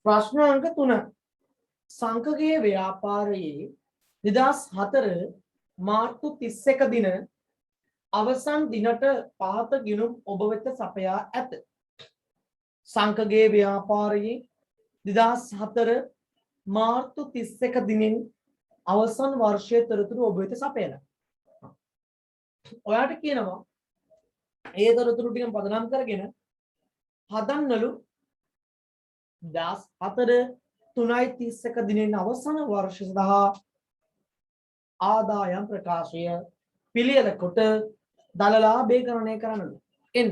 ප්‍රශ්න අංක 3 සංකකයේ ව්‍යාපාරයේ 2004 මාර්තු 31 දින අවසන් දිනට පහත ගිණුම් ඔබ වෙත සපයා ඇත. සංකකයේ ව්‍යාපාරයේ 2004 මාර්තු 31 දිනින් අවසන් වර්ෂයේ තොරතුරු ඔබ වෙත සපයලා. ඔයාට කියනවා ඒ තොරතුරු ටික පදනම් කරගෙන හදන්නලු 2004 3:31 දිනෙන් අවසන් වර්ෂ සඳහා ආදායම් ප්‍රකාශය පිළියෙල කොට දල ලාභීකරණය කරන්නලු. එන්න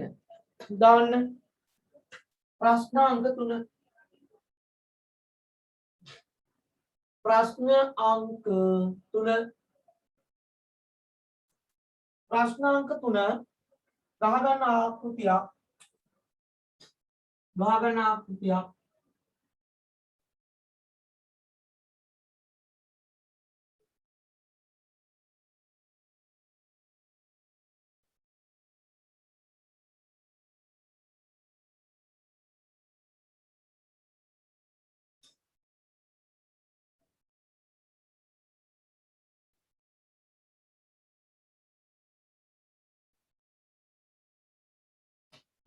දාන්න ප්‍රශ්න අංක 3 ප්‍රශ්න අංක 3 ප්‍රශ්න අංක 3 ගහගන්න ආකෘතියක්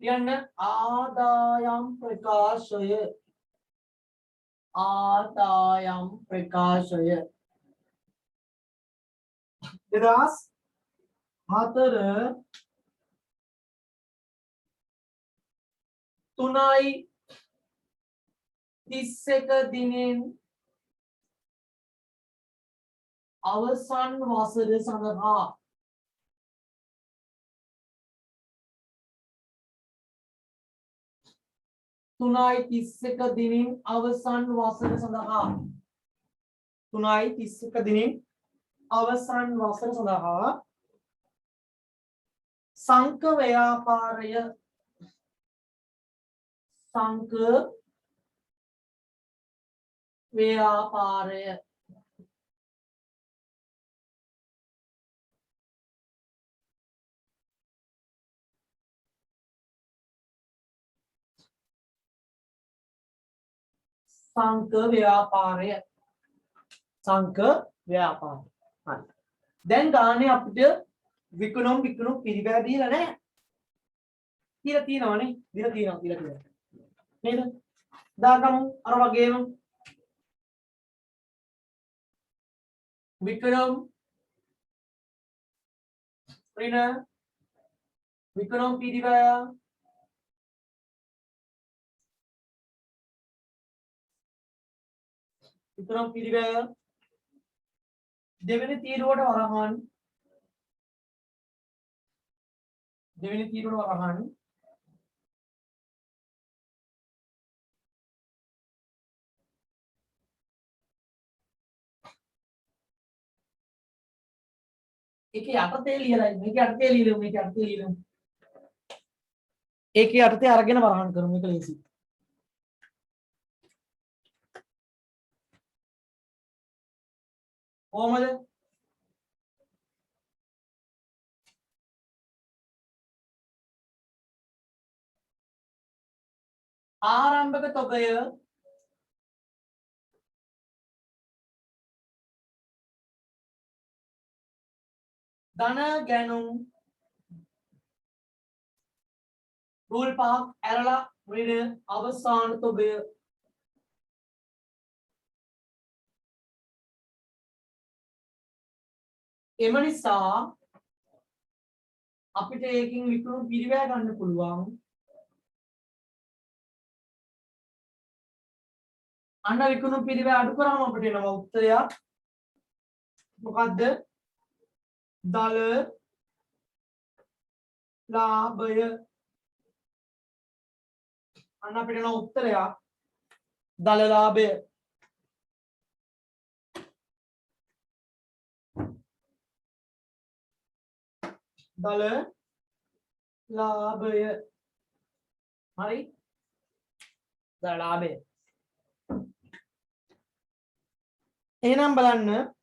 යන්න ආදායම් ප්‍රකාශය 2004 3:31 දිනෙන් අවසන් වසර සඳහා තුනයි 31 දිනින් අවසන් වසර සඳහා 3:31 දිනින් අවසන් වසර සඳහා සංක ව්‍යාපාරය හරි. දැන් ගානේ අපිට විකුණුම් පිරිවැය දීලා නැහැ. කියලා තියෙනවනේ. දීලා තියෙනවා. නේද? දාගමු අර වගේම විකුණුම් ඍණ විකුණුම් පිරිවැය දෙවෙනි තීරුවට වරහන් ඒකේ යටතේ ලියලා මේකේ යටතේ ලියලා ඒකේ යටතේ අරගෙන වරහන් කරමු. මේක ලේසි. කොහමද? ආරම්භක තොගය ධන ගැනුම් රූල් 5ක් ඇරලා ඍණ අවසාන තොගය එම නිසා අපිට ඒකින් විකුණුම් පිරිවැය ගන්න පුළුවන්. අන්න විකුණුම් පිරිවැය අඩු කරාම අපිට එනවා උත්තරයක්. මොකද්ද? දල ලාභය. අන්න අපිට එනවා උත්තරයක්. දල ලාභය. දල ලාභය. හරි? දල ලාභය. එහෙනම් බලන්න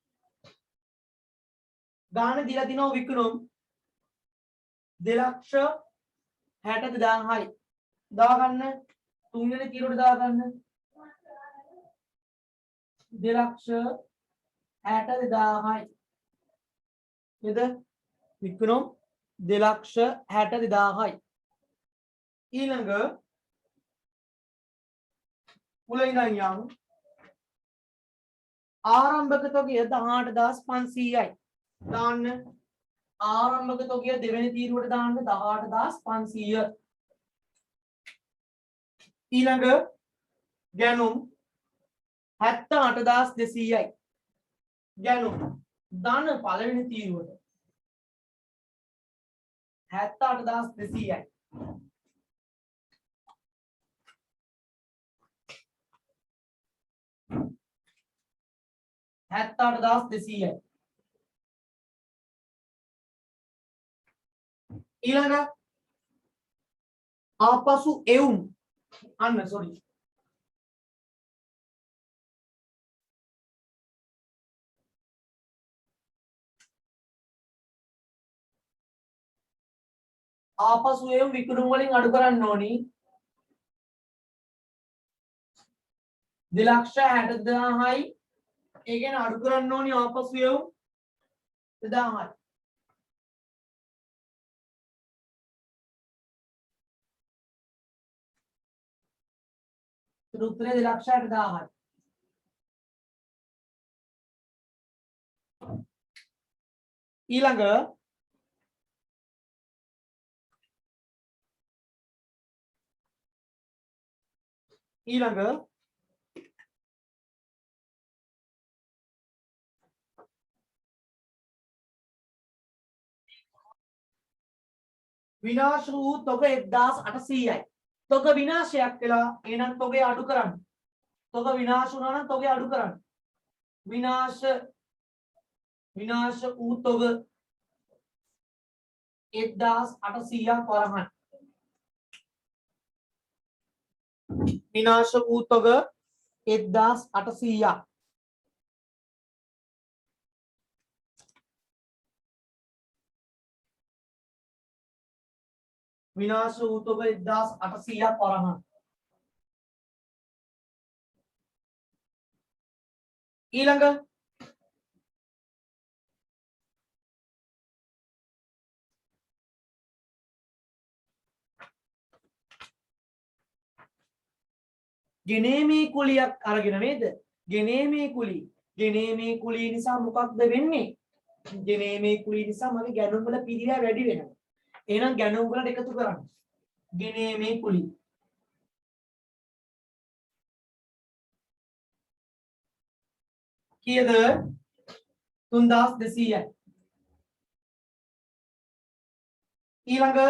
ගාන දීලා තිනවා විකුණුම් 2,62,000යි. දාගන්න තුන්වෙනි තීරුවට දාගන්න 2,62,000යි නේද විකුණුම් 2,62,000යි ඊළඟ මුලින් ඉඳන් යමු ආරම්භක තොගය 18,500යි දාන්න ආරම්භක තොගය දෙවෙනි තීරුවට දාන්න 18,500 ඊළඟ ගැනුම් 78,200යි ගැනුම් ධන පළවෙනි තීරුවට 78,200යි ඊළඟ ආපසු එවුම් අන්න සෝරි ආපසු එවුම් විකුණුම් වලින් අඩු කරන්න ඕනි 2,62,000යි ඒ කියන්නේ අඩු කරන්න ඕනි ආපසු එවුම් 2,000යි උත්තරේ 2,60,000යි ඊළඟ විනාශ වූ තොග 1,800යි තොග විනාශයක් වෙලා එහෙනම් තොගය අඩු කරන්න තොග විනාශ වුණා නම් තොගය අඩු කරන්න විනාශ වූ තොග 1,800ක් වරහන් විනාශ වූ තොග 1,800ක් විනාශ වූ තොග 1,800ක් වරහන් ඊළඟ ගෙනීමේ කුලියක් අරගෙන නේද ගෙනීමේ කුලිය නිසා මොකක්ද වෙන්නේ ගෙනීමේ කුලිය නිසා මගේ ගැනුම් වල පිළිලා වැඩි වෙනවා එහෙනම් ගැනුම් වලට එකතු කරන්න ගෙනීමේ කුලිය කීයද 3,200යි ඊළඟ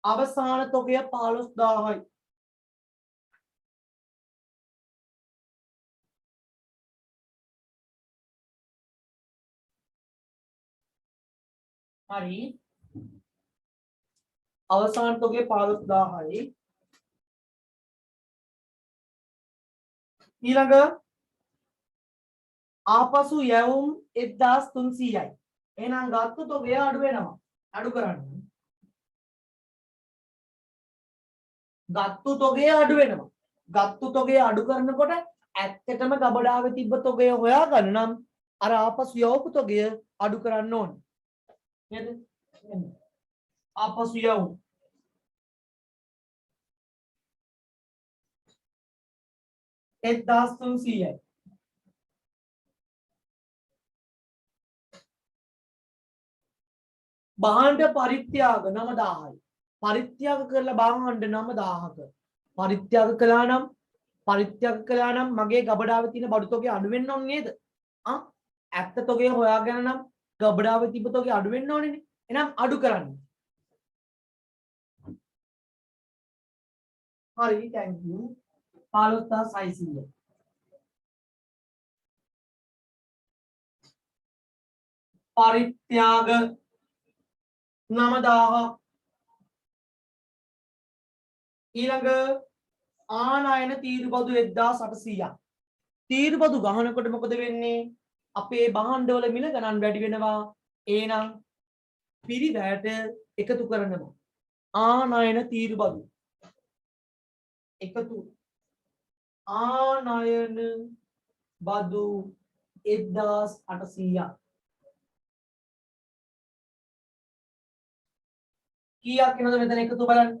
අවසාන තොගය 15,000යි හරි අවසාන තොගය 15,000යි ඊළඟ ආපසු යවුම් 1,300යි එහෙනම් ගත්ත තොගය අඩු වෙනවා අඩු කරන්න ගත්ත තොගය අඩු වෙනවා ගත්ත තොගය අඩු කරනකොට ඇත්තටම ගබඩාවේ තිබ්බ තොගය හොයාගන්න නම් අර ආපසු යවපු තොගය අඩු කරන්න ඕනේ නේද ආපසු යවුම් $1,300යි භාණ්ඩ පරිත්‍යාග 9,000යි පරිත්‍යාග කරලා භාණ්ඩ 9,000ක පරිත්‍යාග කළා නම් මගේ ගබඩාවේ තියෙන බඩු තොගය අඩු වෙන්න ඕනේ නේද ඇත්ත තොගය හොයාගෙන නම් ගබඩාවේ තිබ්බ තොගය අඩු වෙන්න ඕනේනේ එහෙනම් අඩු කරන්න හරි thank you 15,600 පරිත්‍යාග 9,000 ඊළඟ ආනයන තීරුබදු 1,800ක් තීරුබදු ගහනකොට මොකද වෙන්නේ අපේ භාණ්ඩවල මිල ගණන් වැඩි වෙනවා එහෙනම් පිරිවැයට එකතු කරනවා ආනයන තීරුබදු එකතු ආනයන බදු 1800ක් කීයක් වෙනවද මෙතන එකතු බලන්න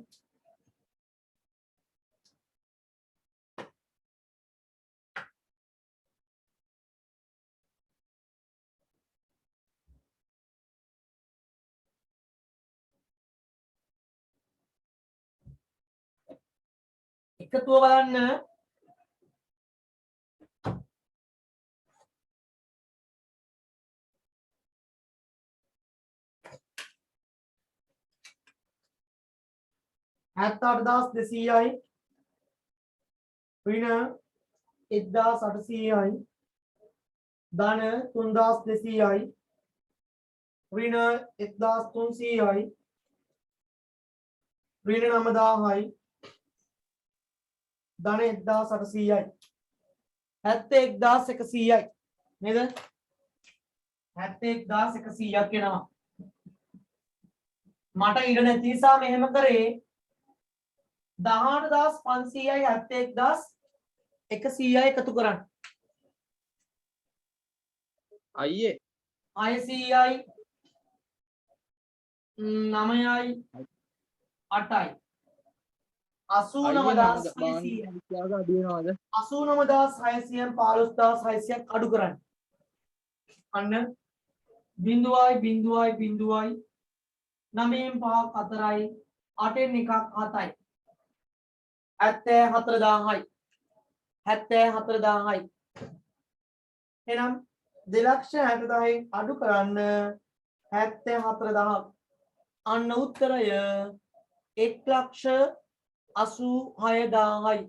එකතුව බලන්න හැත්තඅටදාස් 200යි ඍණ 1800යි ධන 3200යි ඍණ 1300යි ඍණ 9000යි ධන 1800යි 71100යි නේද 71100ක් වෙනවා මට ඉඩ නැති නිසා මෙහෙම කරේ 18500යි 71100යි එකතු කරන්න අයියේ 600යි 9යි 8යි 89600යි 89600න් 15600ක් අඩු කරන්න අන්න බිඳුවයි බිඳුවයි බිඳුවයි 9න් 5ක් 4යි 8න් 1ක් 7යි 74000යි 74000යි එහෙනම් 260000න් අඩු කරන්න 74000ක් අන්න උත්තරය 1,86,000යි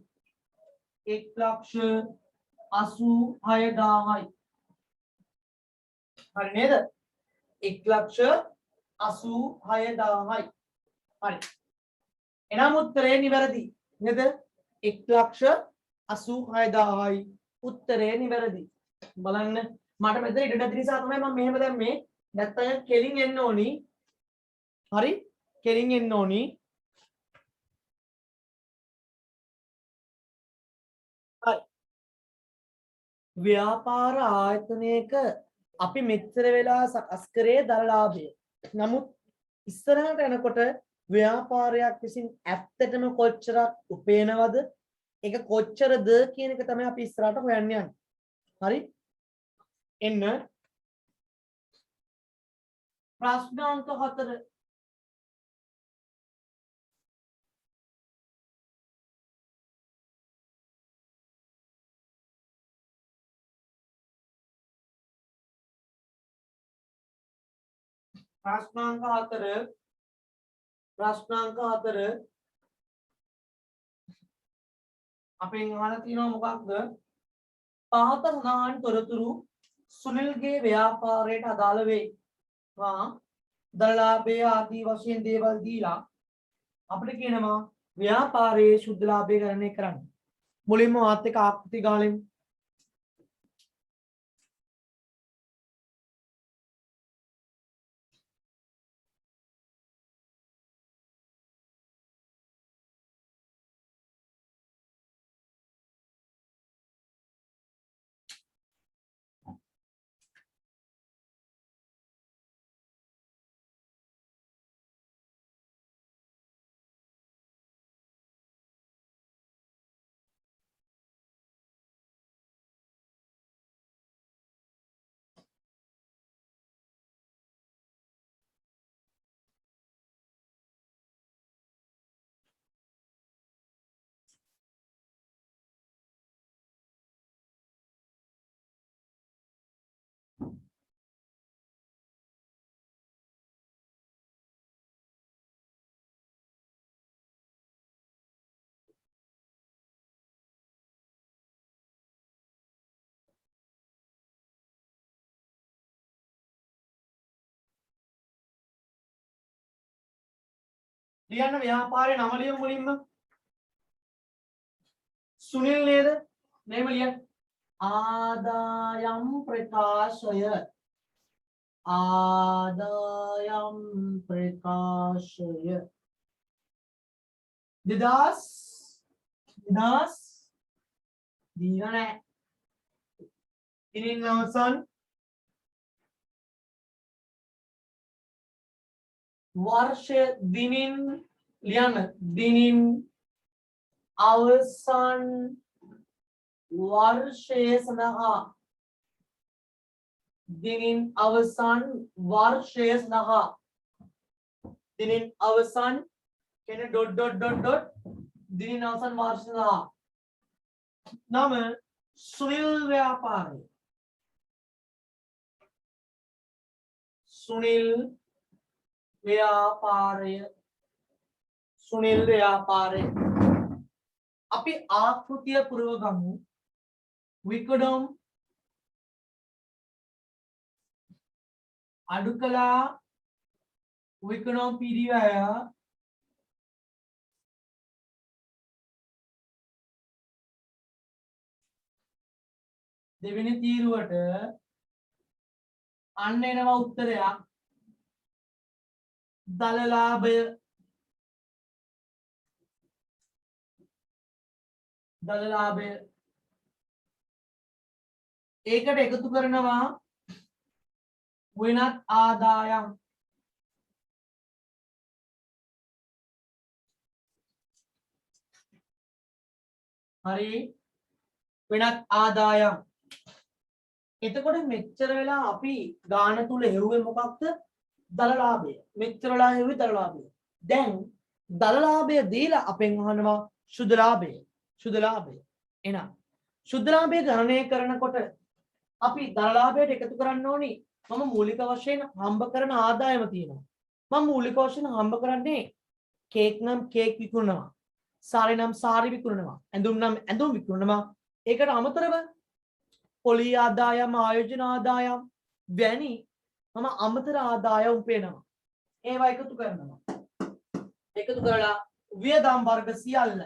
1,86,000යි හරි නේද 1,86,000යි හරි එනම් උත්තරේ නිවැරදි නේද 1,86,000යි උත්තරේ නිවැරදි බලන්න මට මෙතන ඉඩ නැති නිසා තමයි මම මෙහෙම දැම්මේ නැත්නම් කෙලින් එන්න ඕනි හරි කෙලින් එන්න ඕනි හරි ව්‍යාපාර ආයතනයක අපි මෙච්චර වෙලා සකස් කරේ දරලාභය නමුත් ඉස්සරහට යනකොට ව්‍යාපාරයක් විසින් ඇත්තටම කොච්චරක් උපයනවද ඒක කොච්චරද කියන එක තමයි අපි ඉස්සරහට හොයන්න යන්නේ හරි එන්න ප්‍රශ්න අංක 4 ප්‍රශ්නාංක 4 අපෙන් අහලා තියෙනවා මොකක්ද පහත සඳහන් තොරතුරු සුනිල්ගේ ව්‍යාපාරයට අදාළ වේ. දරලාභය ආදී වශයෙන් දේවල් දීලා අපිට කියනවා ව්‍යාපාරයේ සුද්ධ ලාභය ගණනය කරන්න. මුලින්ම මාත් එක්ක ආකෘති ගාලෙමු. ලියන්න ව්‍යාපාරේ නම ලියමු මුලින්ම. සුනිල් නේද? මෙහෙම ලියන්න. ආදායම් ප්‍රකාශය. ආදායම් ප්‍රකාශය. 2000 නිදහස් දීලා නැහැ. දිනින් අවසන් වර්ෂය දිනින් ලියන්න. දිනින් අවසන් වර්ෂය සඳහා දිනින් අවසන් වර්ෂය සඳහා දිනින් අවසන් කියන්නේ .. දිනින් අවසන් වර්ෂය සඳහා නම සුනිල් ව්‍යාපාරය. සුනිල් ව්‍යාපාරය. සුනිල් ව්‍යාපාරය. අපි ආකෘතිය පුරව ගමු. විකඩම් අඩු කළා විකඩම් පිරිවැය දෙවෙනි තීරුවට අන්න එනවා උත්තරයක්. දලලාභය දලලාභය ඒකට එකතු කරනවා වෙනත් ආදායම්. හරි වෙනත් ආදායම්. එතකොට මෙච්චර වෙලා අපි ගාන තුල හෙව්වේ මොකක්ද? දලලාභය. මෙච්චර වෙලා හෙව්වේ දලලාභය. දැන් දලලාභය දීලා අපෙන් අහනවා සුද්ධ ලාභය. සුද්ධ ලාභය. එහෙනම් සුද්ධ ලාභය ගණනය කරනකොට අපි දලලාභයට එකතු කරන්න ඕනි. මම මූලික වශයෙන් හම්බ කරන ආදායම තියෙනවා. මම මූලික වශයෙන් හම්බ කරන්නේ කේක් නම් කේක් විකුණනවා. සාරි නම් සාරි විකුණනවා. ඇඳුම් නම් ඇඳුම් විකුණනවා. ඒකට අමතරව පොලි ආදායම් ආයෝජන ආදායම් වැනි මම අමතර ආදායම් උපයනවා. ඒවා එකතු කරනවා. එකතු කරලා වියදම් වර්ග සියල්ල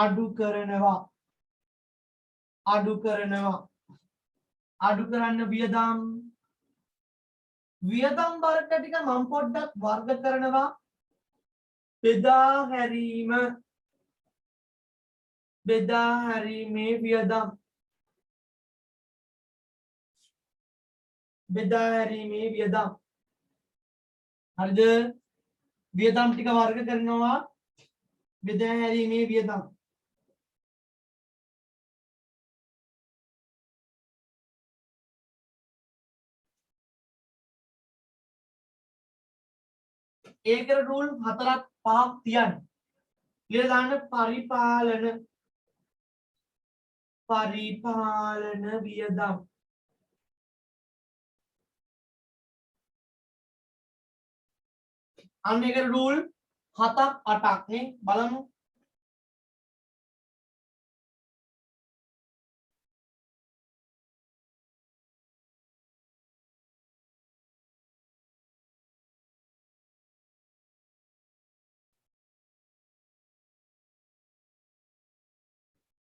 අඩු කරනවා. අඩු කරන්න වියදම් වර්ග ටික මම පොඩ්ඩක් වර්ග කරනවා. බෙදා හැරීමේ වියදම්. හරිද? වියදම් ටික වර්ග කරනවා. බෙදා හැරීමේ වියදම්. ඒකට රූල් 4ක් 5ක් තියන්න. ඊළඟ දාන්න පරිපාලන වියදම්. අන්න ඒකට රූල් 7ක් 8ක් නේ බලමු.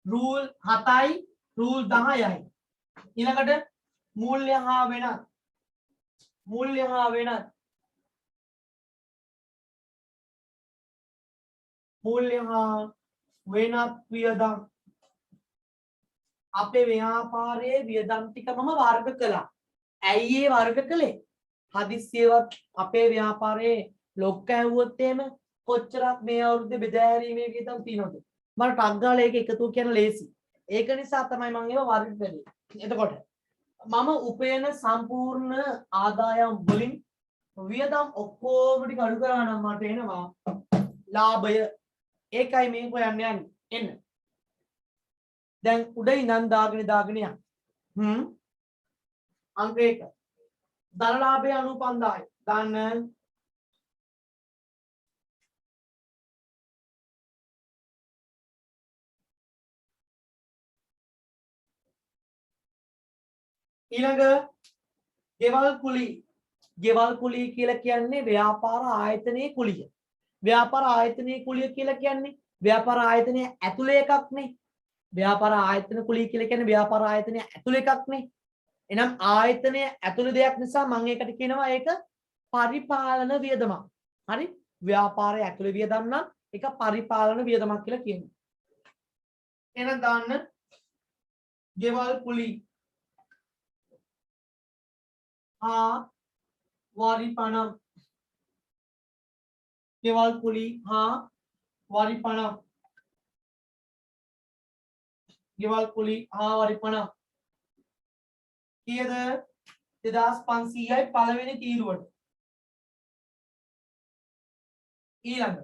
රූල් 7යි රූල් 10යි. ඊළඟට මූල්‍ය හා වෙනත් වියදම්. අපේ ව්‍යාපාරයේ වියදම් ටික මම වර්ග කළා. ඇයි ඒ වර්ග කළේ? හදිස්සියවත් අපේ ව්‍යාපාරයේ ලොක්ක ඇහුවොත් එහෙම කොච්චරක් මේ අවුරුද්දේ බෙදා හැරීමේ වියදම් තියෙනවද? මම ටක් ගාලා ඒක එකතු කියන ලේසි. ඒක නිසා තමයි මම ඒව වර්ග කළේ. එතකොට මම උපයන සම්පූර්ණ ආදායම් වලින් වියදම් ඔක්කොම ටික අඩු කරා නම් මට එනවා ලාභය. ඒකයි මේ හොයන්න යන්නේ. එන්න. දැන් උඩ ඉඳන් දාගෙන යන්න. අංක 1. දරලාභය 95000යි. දාන්න. ඊළඟ ගෙවල් කුලී කියලා කියන්නේ ව්‍යාපාර ආයතනයේ කුලිය. ව්‍යාපාර ආයතනයේ කුලිය කියලා කියන්නේ ව්‍යාපාර ආයතනයේ ඇතුලේ එකක් නේ. ව්‍යාපාර ආයතන කුලිය කියලා කියන්නේ ව්‍යාපාර ආයතනයේ ඇතුලේ එකක් නේ. එහෙනම් ආයතනයේ ඇතුලේ දෙයක් නිසා මම ඒකට කියනවා ඒක පරිපාලන වියදමක්. හරි? ව්‍යාපාරය ඇතුළේ වියදම් නම් ඒක පරිපාලන වියදමක් කියලා කියනවා. එහෙනම් දාන්න ගෙවල් කුලී හා වරි පണം. ගෙවල් කුලී හා වරි පണം. ගෙවල් කුලී හා වරි පണം. කීයද? 2500යි පළවෙනි තීරුවට. ඊළඟ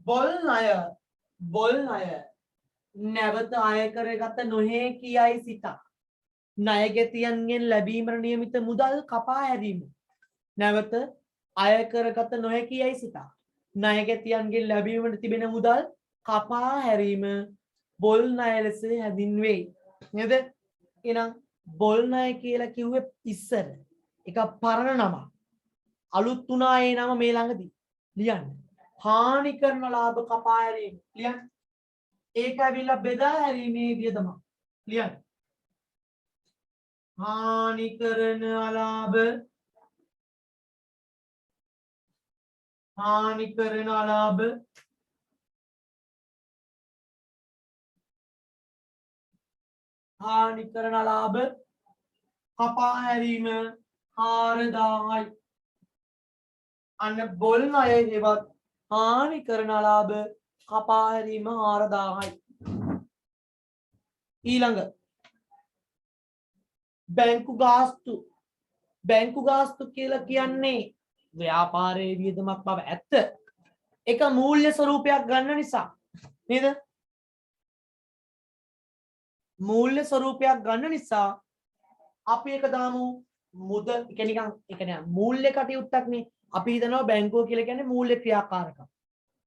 බොල් ණය නැවත අය කරගත නොහැකි යයි සිතා ණයගැතියන්ගෙන් ලැබීමට නියමිත මුදල් කපා හැරීම. නැවත අය කරගත නොහැකි යයි සිතා ණයගැතියන්ගෙන් ලැබීමට තිබෙන මුදල් කපා හැරීම බොල් ණය ලෙස හැඳින්වේ. නේද? එහෙනම් බොල් ණය කියලා කිව්වේ ඉස්සර. ඒක පරණ නම. අලුත් වුණා ඒ නම මේ ළඟදී. ලියන්න. හානි කරන ලාභ කපා හැරීම. ලියන්න. ඒක ඇවිල්ලා බෙදා හැරීමේ වියදම. ලියන්න. හානි කරන අලාභ හානි කරන අලාභ හානි කරන අලාභ කපා හැරීම 4000යි. අන්න බොල් ණය ඒවත් හානි කරන අලාභ කපා හැරීම 4000යි. ඊළඟ බැංකු ගාස්තු කියලා කියන්නේ ව්‍යාපාරයේ වියදමක් බව ඇත්ත. ඒක මූල්‍ය ස්වරූපයක් ගන්න නිසා නේද? මූල්‍ය ස්වරූපයක් ගන්න නිසා අපි එක දාමු මුදල් කියන්නේ මූල්‍ය කටයුත්තක් නේ. අපි හිතනවා බැංකුව කියලා කියන්නේ මූල්‍ය ක්‍රියාකාරකම්.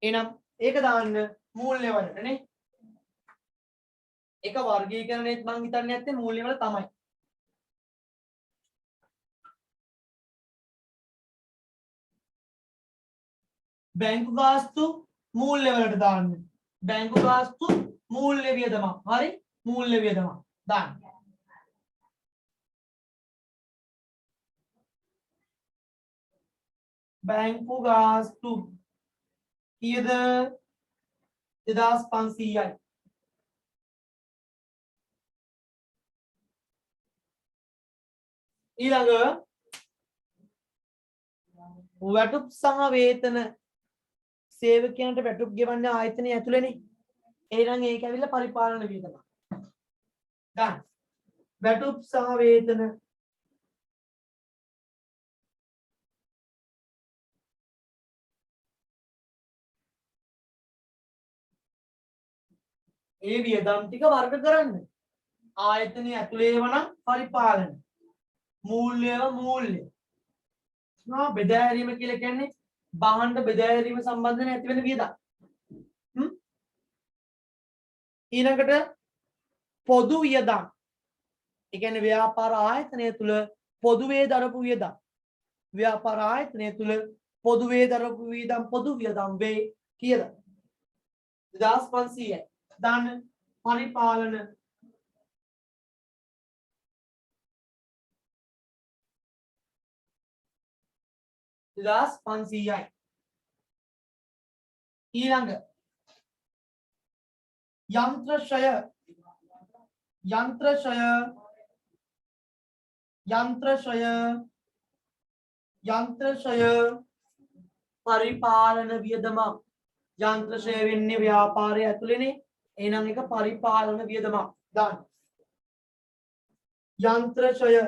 එහෙනම් ඒක දාන්න මූල්‍ය වලට නේ. ඒක වර්ගීකරණයත් මම හිතන්නේ නැත්තේ මූල්‍ය වල තමයි. බැංකු ගාස්තු මූල්‍ය වලට දාන්න. බැංකු ගාස්තු මූල්‍ය වියදමක්. හරි? මූල්‍ය වියදමක් දාන්න. බැංකු ගාස්තු කීයද? 2500යි. ඊළඟ වැටුප් සහ වේතන සේවකයන්ට වැටුප් ගෙවන්න ආයතනය ඇතුළේනේ. එහෙනම් ඒක ඇවිල්ලා පරිපාලන වියදම. ගන්න. වැටුප් සහ වේතන ඒ වියදම් ටික වර්ග කරන්න. ආයතනය ඇතුළේ වනම් පරිපාලන. මූල්‍ය. බෙදා හැරීම කියලා කියන්නේ භාණ්ඩ බෙදා හැරීම සම්බන්ධයෙන් ඇති වෙන වියදම්. ඊළඟට පොදු වියදම්. ඒ කියන්නේ ව්‍යාපාර ආයතනය තුල පොදුවේ දරපු වියදම්. ව්‍යාපාර ආයතනය තුල පොදුවේ දරපු වියදම් පොදු වියදම් වේ කීයද? 2500යි. දාන්න පරිපාලන දාස් 500යි. ඊළඟ යන්ත්‍රශය පරිපාලන වියදමක්. යන්ත්‍රශය වෙන්නේ ව්‍යාපාරය ඇතුළේනේ. එහෙනම් ඒක පරිපාලන වියදමක්. දාන්න. යන්ත්‍රශය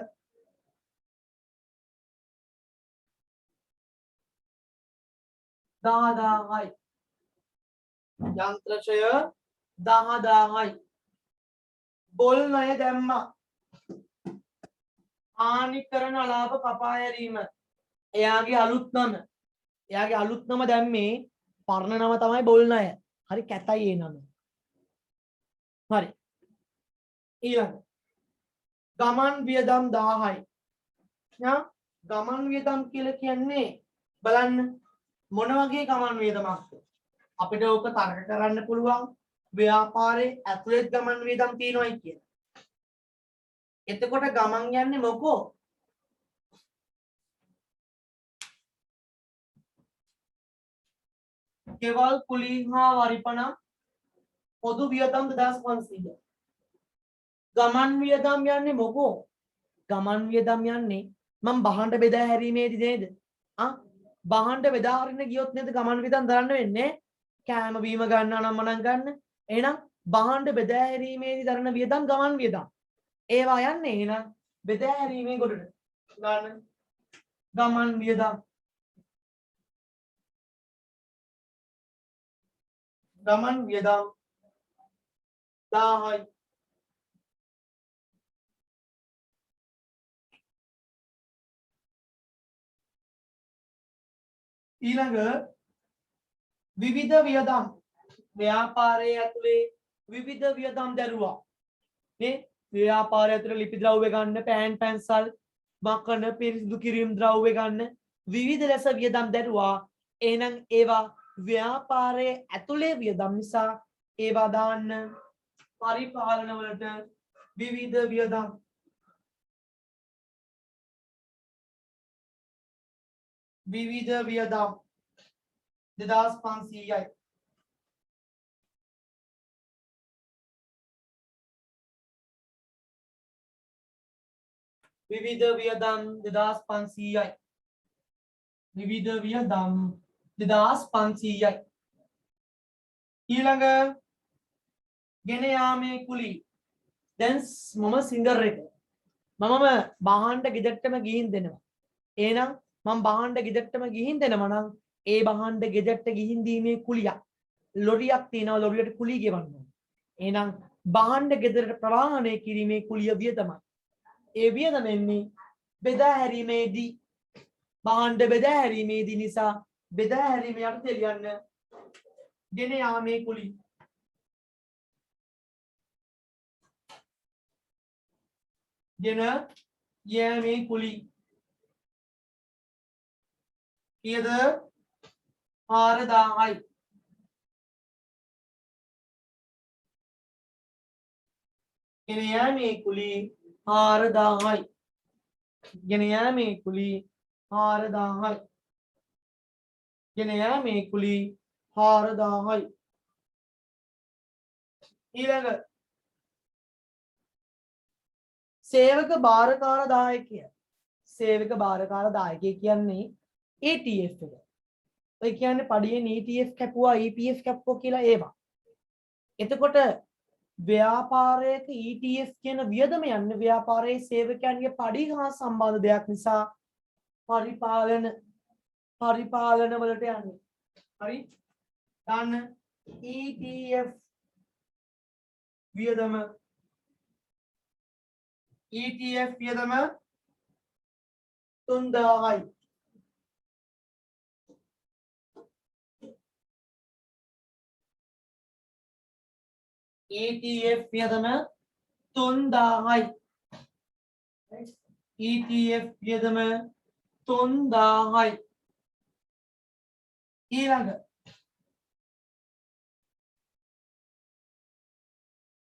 දාහයි. යන්ත්‍රශය 10000යි. බොල් ණය දැම්මා. හානි කරන අලාභ කපා හැරීම. එයාගේ අලුත් නම දැම්මේ පරණ නම තමයි බොල් ණය. හරි කැතයි ඒ නම. හරි. ඊළඟ ගමන් වියදම් 1000යි. ගමන් වියදම් කියලා කියන්නේ බලන්න මොන වගේ ගමන් වියදමක්ද? අපිට ඕක තර්ක කරන්න පුළුවන් ව්‍යාපාරයේ ඇතුළත් ගමන් වියදම් තියෙනවායි කියලා. එතකොට ගමන් යන්නේ මොකෝ? ගෙවල් කුලී හා වරිපණම් පොදු වියදම් 2500. ගමන් වියදම් යන්නේ මොකෝ? ගමන් වියදම් යන්නේ මම බහඬ බෙදා හැරීමේදී නේද? බහඬ බෙදා හරින්න ගියොත් නේද ගමන් වියදම් දරන්න වෙන්නේ? කෑම බීම ගන්නවා නම් මනම් ගන්න. එහෙනම් බහඬ බෙදා හැරීමේදී දරන වියදම් ගමන් වියදම්. ඒවා යන්නේ එහෙනම් බෙදා හැරීමේ ගොඩට. ගන්න. ගමන් වියදම්. ගමන් වියදම් 1000යි. ඊළඟ විවිධ වියදම් ව්‍යාපාරයේ ඇතුලේ විවිධ වියදම් දැරුවා නේ ව්‍යාපාරය ඇතුලේ ලිපි ද්‍රව්‍ය ගන්න පෑන් පැන්සල් මකන පිරිසිදු කිරීම ද්‍රව්‍ය ගන්න විවිධ ලෙස වියදම් දැරුවා එහෙනම් ඒවා ව්‍යාපාරයේ ඇතුලේ වියදම් නිසා ඒවා දාන්න පරිපාලන වලට විවිධ වියදම් විවිධ වියදම් 2500යි. විවිධ වියදම් 2500යි. විවිධ වියදම් 2500යි. ඊළඟ ගෙන යාමේ කුලී. දැන් මම සිංගර් එක. මමම බහන්න ගෙදරටම ගිහින් දෙනවා. එහෙනම් මම බහන්න ගෙදරටම ගිහින් දෙනවා නම් ඒ බහන්න ගෙදරට ගිහින් දීමේ කුලියක්. ලොරියක් තියෙනවා ලොරියට කුලී ගෙවන්න ඕනේ. එහෙනම් බහන්න ගෙදරට ප්‍රවාහනය කිරීමේ කුලිය වියදමයි. ඒ වියදම එන්නේ බෙදා හැරීමේදී බහන්න බෙදා හැරීමේදී නිසා බෙදා හැරීම යටතේ ලියන්න ගෙන යාමේ කුලී. ගෙන යාමේ කුලී කීයද? 4000යි. ගෙන යාමේ කුලී 4000යි. ගෙන යාමේ කුලී 4000යි. ගෙන යාමේ කුලී 4000යි. ඊළඟ සේවක භාරකාර දායකය. සේවක භාරකාර දායකය කියන්නේ ETF එක. ඔය කියන්නේ පඩියෙන් ETF කැපුවා EPF කැපුවා කියලා ඒවා. එතකොට ව්‍යාපාරයක ETF කියන වියදම යන්නේ ව්‍යාපාරයේ සේවකයන්ගේ පඩි හා සම්බන්ධ දෙයක් නිසා පරිපාලන වලට යන්නේ. හරි? ගන්න ETF වියදම ETF වියදම 3000යි. ETF වියදම 3000යි. ETF වියදම 3000යි.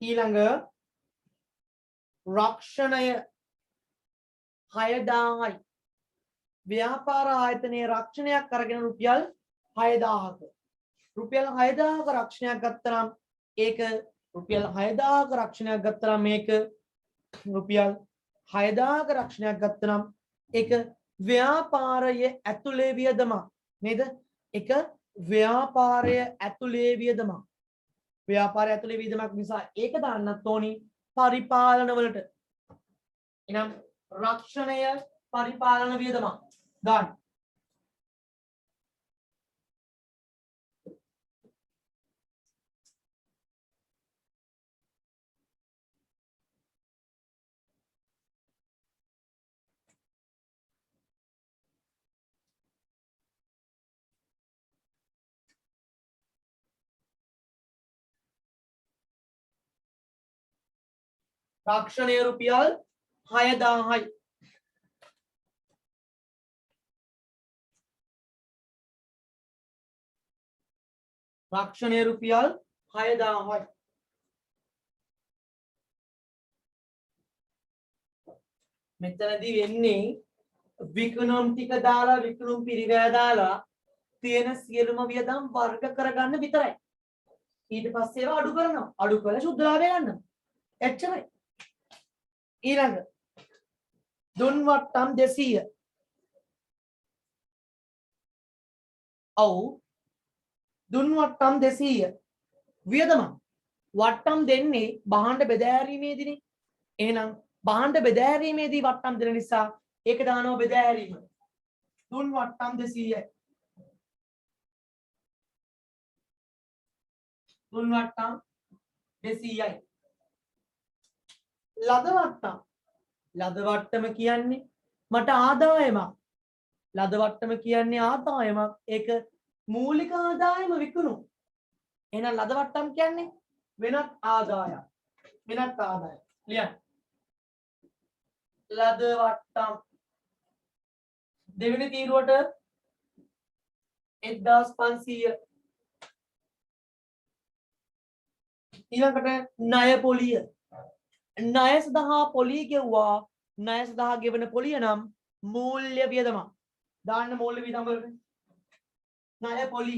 ඊළඟ රක්ෂණය 6000යි. ව්‍යාපාර ආයතනයේ රක්ෂණයක් අරගෙන රුපියල් 6000ක. රුපියල් 6000ක රක්ෂණයක් ගත්තා නම් ඒක රුපියල් 6000ක රක්ෂණයක් ගත්තා නම් මේක රුපියල් 6000ක රක්ෂණයක් ගත්තා නම් ඒක ව්‍යාපාරයේ ඇතුලේ වියදමක් නේද? ඒක ව්‍යාපාරයේ ඇතුලේ වියදමක්. ව්‍යාපාරයේ ඇතුලේ වියදමක් නිසා ඒක දාන්නත් ඕනි පරිපාලන වලට. එහෙනම් රක්ෂණය පරිපාලන වියදමක් ගන්න. රක්ෂණය රුපියල් 6000යි. රක්ෂණය රුපියල් 6000යි. මෙතනදී වෙන්නේ විකුණුම් ටික දාලා විකුණුම් පිරිවැය දාලා තියෙන සියලුම වියදම් වර්ග කරගන්න විතරයි. ඊට පස්සේ ඒවා අඩු කරනවා. අඩු කරලා සුද්ධ ලාභය ගන්නවා. එච්චරයි. ඊළඟ දුන් වට්ටම් 200. ඔව් දුන් වට්ටම් 200 වියදම වට්ටම් දෙන්නේ භාණ්ඩ බෙදාහැරීමේදීනේ. එහෙනම් භාණ්ඩ බෙදාහැරීමේදී වට්ටම් දෙන නිසා ඒක දානවා බෙදාහැරීම. දුන් වට්ටම් 200යි. දුන් වට්ටම් 200යි. ලද වට්ටම්. ලද වට්ටම කියන්නේ මට ආදායමක්. ලද වට්ටම කියන්නේ ආදායමක්. ඒක මූලික ආදායම විකුණු. එහෙනම් ලද වට්ටම් කියන්නේ වෙනත් ආදායයක්. වෙනත් ආදායයක්. ලියන්න. ලද වට්ටම් දෙවෙනි තීරුවට 1500. ඊළඟට ණය පොලිය. ණය සඳහා පොලිය ගෙවුවා. ණය සඳහා ගෙවන පොලිය නම් මූල්‍ය වියදම. දාන්න මූල්‍ය වියදම වලට. ණය පොලි.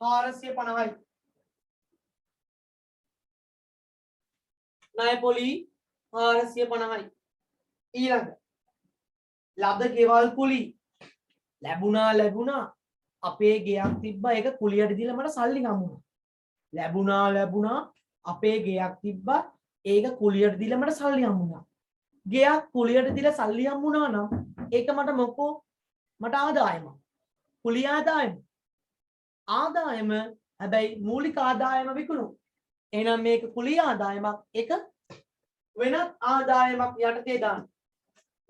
හාරසිය 50යි. ණය පොලි 450යි. ඊළඟ ලද ගෙවල් කුලි ලැබුණා අපේ ගෙයක් තිබ්බා ඒක කුලියට දීලා මට සල්ලි හම්බුණා. ලැබුණා අපේ ගෙයක් තිබ්බා ඒක කුලියට දීලා මට සල්ලි හම්බුණා. ගෙයක් කුලියට දීලා සල්ලි හම්බුණා නම් ඒක මට මොකෝ මට ආදායමක්. කුලිය ආදායම. ආදායම හැබැයි මූලික ආදායම විකුණු. එහෙනම් මේක කුලිය ආදායමක්. ඒක වෙනත් ආදායමක් යටතේ දාන්න.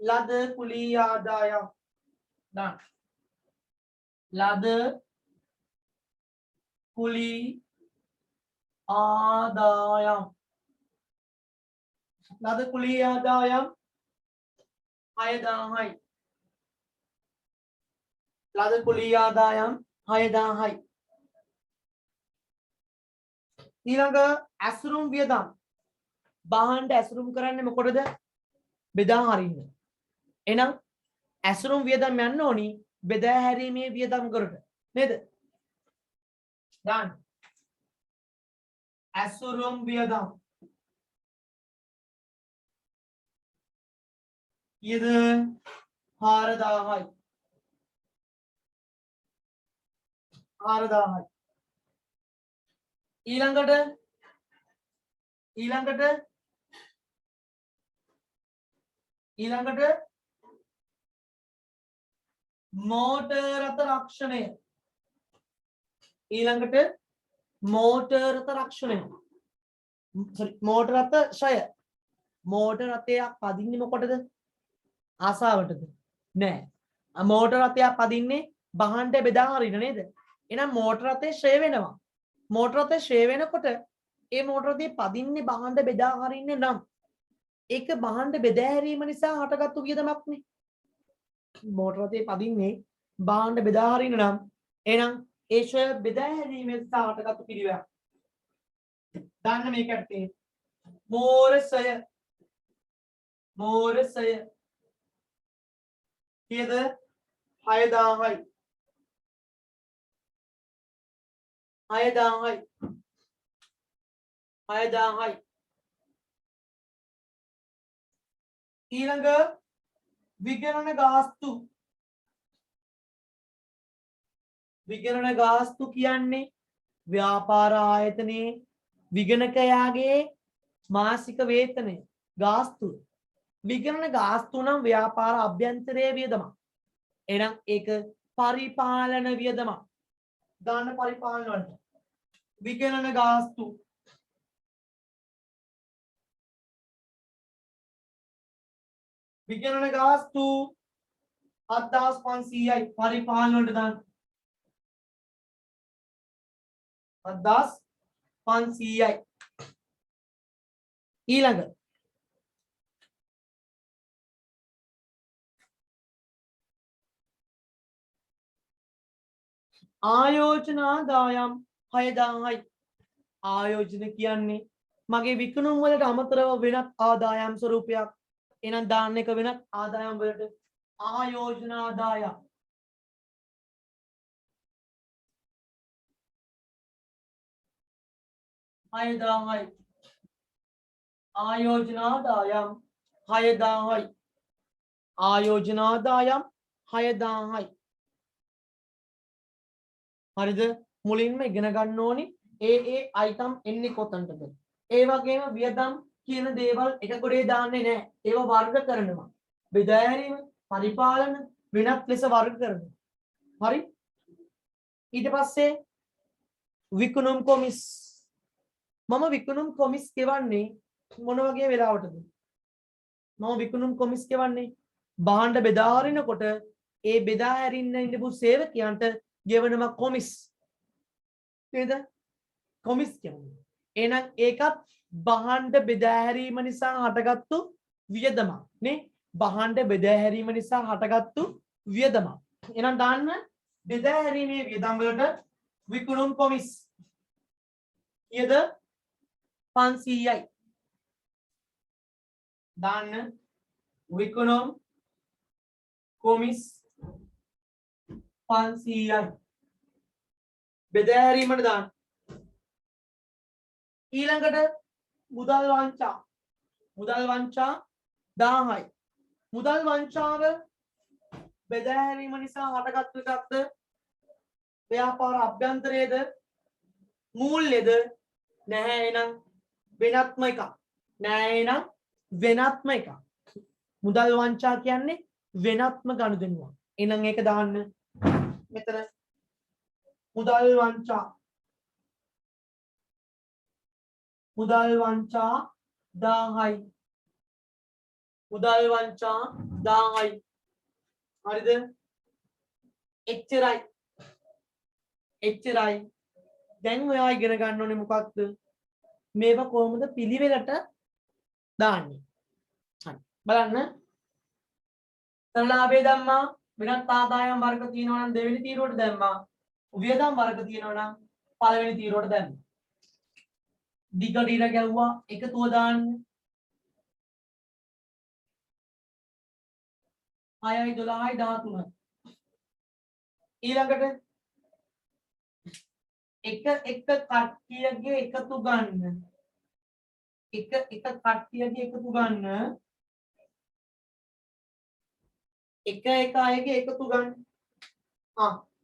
ලද කුලී ආදායම් දාන්න. ලද කුලී ආදායම්. ලද කුලී ආදායම් 6000යි. ලද කුලී ආදායම් 6000යි. ඊළඟ ඇසුරුම් වියදම්. භාණ්ඩ ඇසුරුම් කරන්නේ මොකටද? බෙදා හරින්න. එහෙනම් ඇසුරුම් වියදම් යන්න ඕනි බෙදා හැරීමේ වියදම් කරට. නේද? දාන්න. ඇසුරුම් වියදම්. ඊද 4000යි. 4000යි. ඊළඟට මෝටර් රථ රක්ෂණය. ඊළඟට මෝටර් රථ රක්ෂණය. මෝටර් රථ ෂය. මෝටර් රථයක් පදින්නේ මොකටද? ආසාවටද? නෑ. මෝටර් රථයක් පදින්නේ භාණ්ඩ බෙදා හරින්න නේද? එහෙනම් මෝටර් රථේ ෂය වෙනවා. මෝටර් රථේ ෂය වෙනකොට ඒ මෝටර් රථේ පදින්නේ භාණ්ඩ බෙදා හරින්නේ නම් ඒක භාණ්ඩ බෙදා හැරීම නිසා හටගත්තු වියදමක් නේ. මෝටර් රථේ පදින්නේ භාණ්ඩ බෙදා හරින්න නම් එහෙනම් ඒ ෂය බෙදා හැරීම නිසා හටගත්තු පිළිවෙලක්. දාන්න මේකට මෝරසය. මෝරසය කීයද? 6000යි. 6000යි. 6000යි. ඊළඟ විගණන ගාස්තු. විගණන ගාස්තු කියන්නේ ව්‍යාපාර ආයතනයේ විගණකයාගේ මාසික වේතනය ගාස්තුව. විගණන ගාස්තු නම් ව්‍යාපාර අභ්‍යන්තරයේ වියදමක්. එහෙනම් ඒක පරිපාලන වියදමක්. දාන්න පරිපාලන වලට. විගණන ගාස්තු. විගණන ගාස්තු 7500යි. පරිපාලන වලට දාන්න. 7500යි. ඊළඟ ආයෝජන ආදායම් 6000යි. ආයෝජන කියන්නේ මගේ විකුණුම් වලට අමතරව වෙනත් ආදායම් ස්වරූපයක්. එහෙනම් දාන්න එක වෙනත් ආදායම් වලට ආයෝජන ආදායම්. ආයෝජන ආදායම් 6000යි. ආයෝජන ආදායම් 6000යි. හරිද? මුලින්ම ඉගෙන ගන්න ඕනි ඒ අයිටම් එන්නේ කොතනටද? ඒ වගේම වියදම් කියන දේවල් එක කොටේ දාන්නේ නැහැ. ඒවා වර්ග කරනවා. බෙදා හැරීම, පරිපාලන වෙනත් ලෙස වර්ග කරනවා. හරි? ඊට පස්සේ විකුණුම් කොමිස්. මම විකුණුම් කොමිස් ගෙවන්නේ මොන වගේ වෙලාවටද? මම විකුණුම් කොමිස් ගෙවන්නේ භාණ්ඩ බෙදා හරිනකොට ඒ බෙදා හැරින්න ඉඳපු සේවකයන්ට ගෙවනවා කොමිස්. නේද? කොමිස් කියන්නේ. එහෙනම් ඒකත් භාණ්ඩ බෙදා හැරීම නිසා හටගත්තු වියදමක් නේ. භාණ්ඩ බෙදා හැරීම නිසා හටගත්තු වියදමක්. එහෙනම් දාන්න බෙදා හැරීමේ වියදම් වලට විකුණුම් කොමිස් ඊයද 500යි. දාන්න විකුණුම් කොමිස් 500යි. බෙදා හැරීමට දාන්න. ඊළඟට මුදල් වංචා. මුදල් වංචා 1000යි. මුදල් වංචාව බෙදා හැරීම නිසා හටගත් එකක්ද? ව්‍යාපාර අභ්‍යන්තරයේද? මූල්‍යද? නැහැ එහෙනම් වෙනත්ම එකක්. නැහැ එහෙනම් වෙනත්ම එකක්. මුදල් වංචා කියන්නේ වෙනත්ම ගනුදෙනුවක්. එහෙනම් ඒක දාන්න මෙතන මුදල් වංචා. මුදල් වංචා 1000යි. මුදල් වංචා 1000යි. හරිද? එච්චරයි. එච්චරයි. දැන් ඔයා ඉගෙන ගන්න ඕනේ මොකක්ද? මේවා කොහොමද පිළිවෙලට දාන්නේ? හරි. බලන්න. තරලාභය දැම්මා. වෙනත් ආදායම් වර්ග තියෙනවා නම් දෙවෙනි තීරුවට දැම්මා. වියදම් වර්ග තියෙනවා නම් පළවෙනි තීරුවට දැම්මා. දිගට ඉර ගැව්වා එකතුව දාන්න. 6යි 12යි 13යි. ඊළඟට එක කට්ටියගේ එකතු ගන්න. එක කට්ටියගේ එකතු ගන්න. එක අයගේ එකතු ගන්න.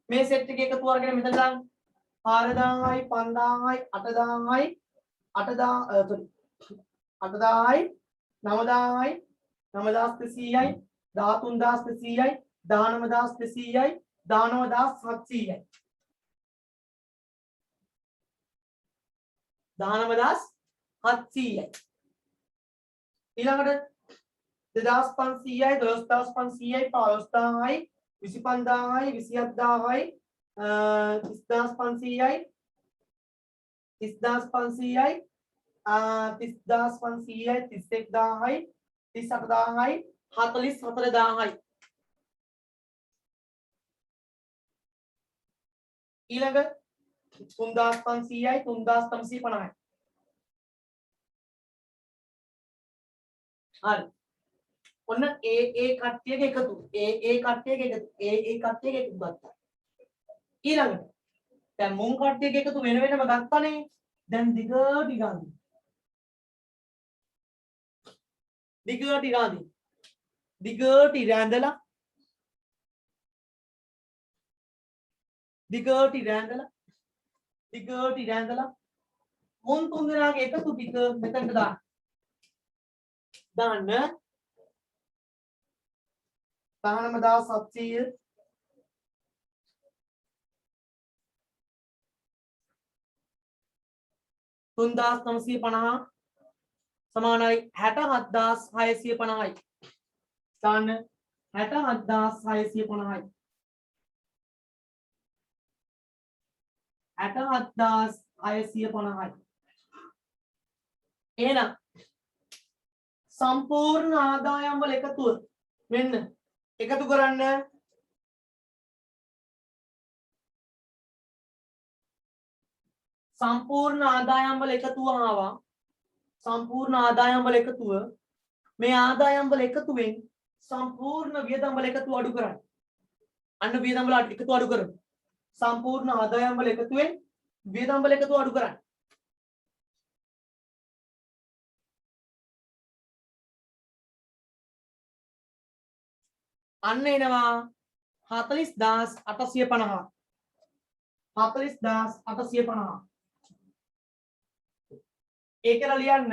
මේ සෙට් එකේ එකතු අරගෙන මෙතන දාන්න. 4000යි 5000යි 8000යි 8000යි 9000යි 9200යි 13200යි 19200යි 19700යි 19700යි. ඊළඟට 2500යි 12500යි 15000යි 25000යි 27000යි 30500යි 30500යි 30500යි 31000යි 38000යි 44000යි. ඊළඟ 3500යි 3950යි. හරි. ඔන්න ඒ කට්ටියගේ එකතු. ඒ කට්ටියගේ එකතු. ඒ කට්ටියගේ එකතු ගත්තා. ඊළඟට දැන් මුන් කට්ටියගේ එකතු වෙන වෙනම ගත්තානේ. දැන් දිගට ඉගාදී. දිගට ඉගාදී. දිගට ඉරැඳලා. දිගට ඉරැඳලා. දිගට ඉරැඳලා. මුන් තුන් දෙනාගේ එකතු ටික මෙතනට දාන්න. දාන්න 19700 3950 සමානයි 67650යි. දාන්න 67650යි. 67650යි. එහෙනම් සම්පූර්ණ ආදායම් වල එකතුව මෙන්න එකතු කරන්න. සම්පූර්ණ ආදායම් වල එකතුව ආවා. සම්පූර්ණ ආදායම් වල එකතුව මේ ආදායම් වල එකතුවෙන් සම්පූර්ණ වියදම් වල එකතුව අඩු කරන්න. අන්න වියදම් වල එකතුව අඩු කරමු. සම්පූර්ණ ආදායම් වල එකතුවෙන් වියදම් වල එකතුව අඩු කරන්න. අන්න එනවා 40850. 40850. ඒකල ලියන්න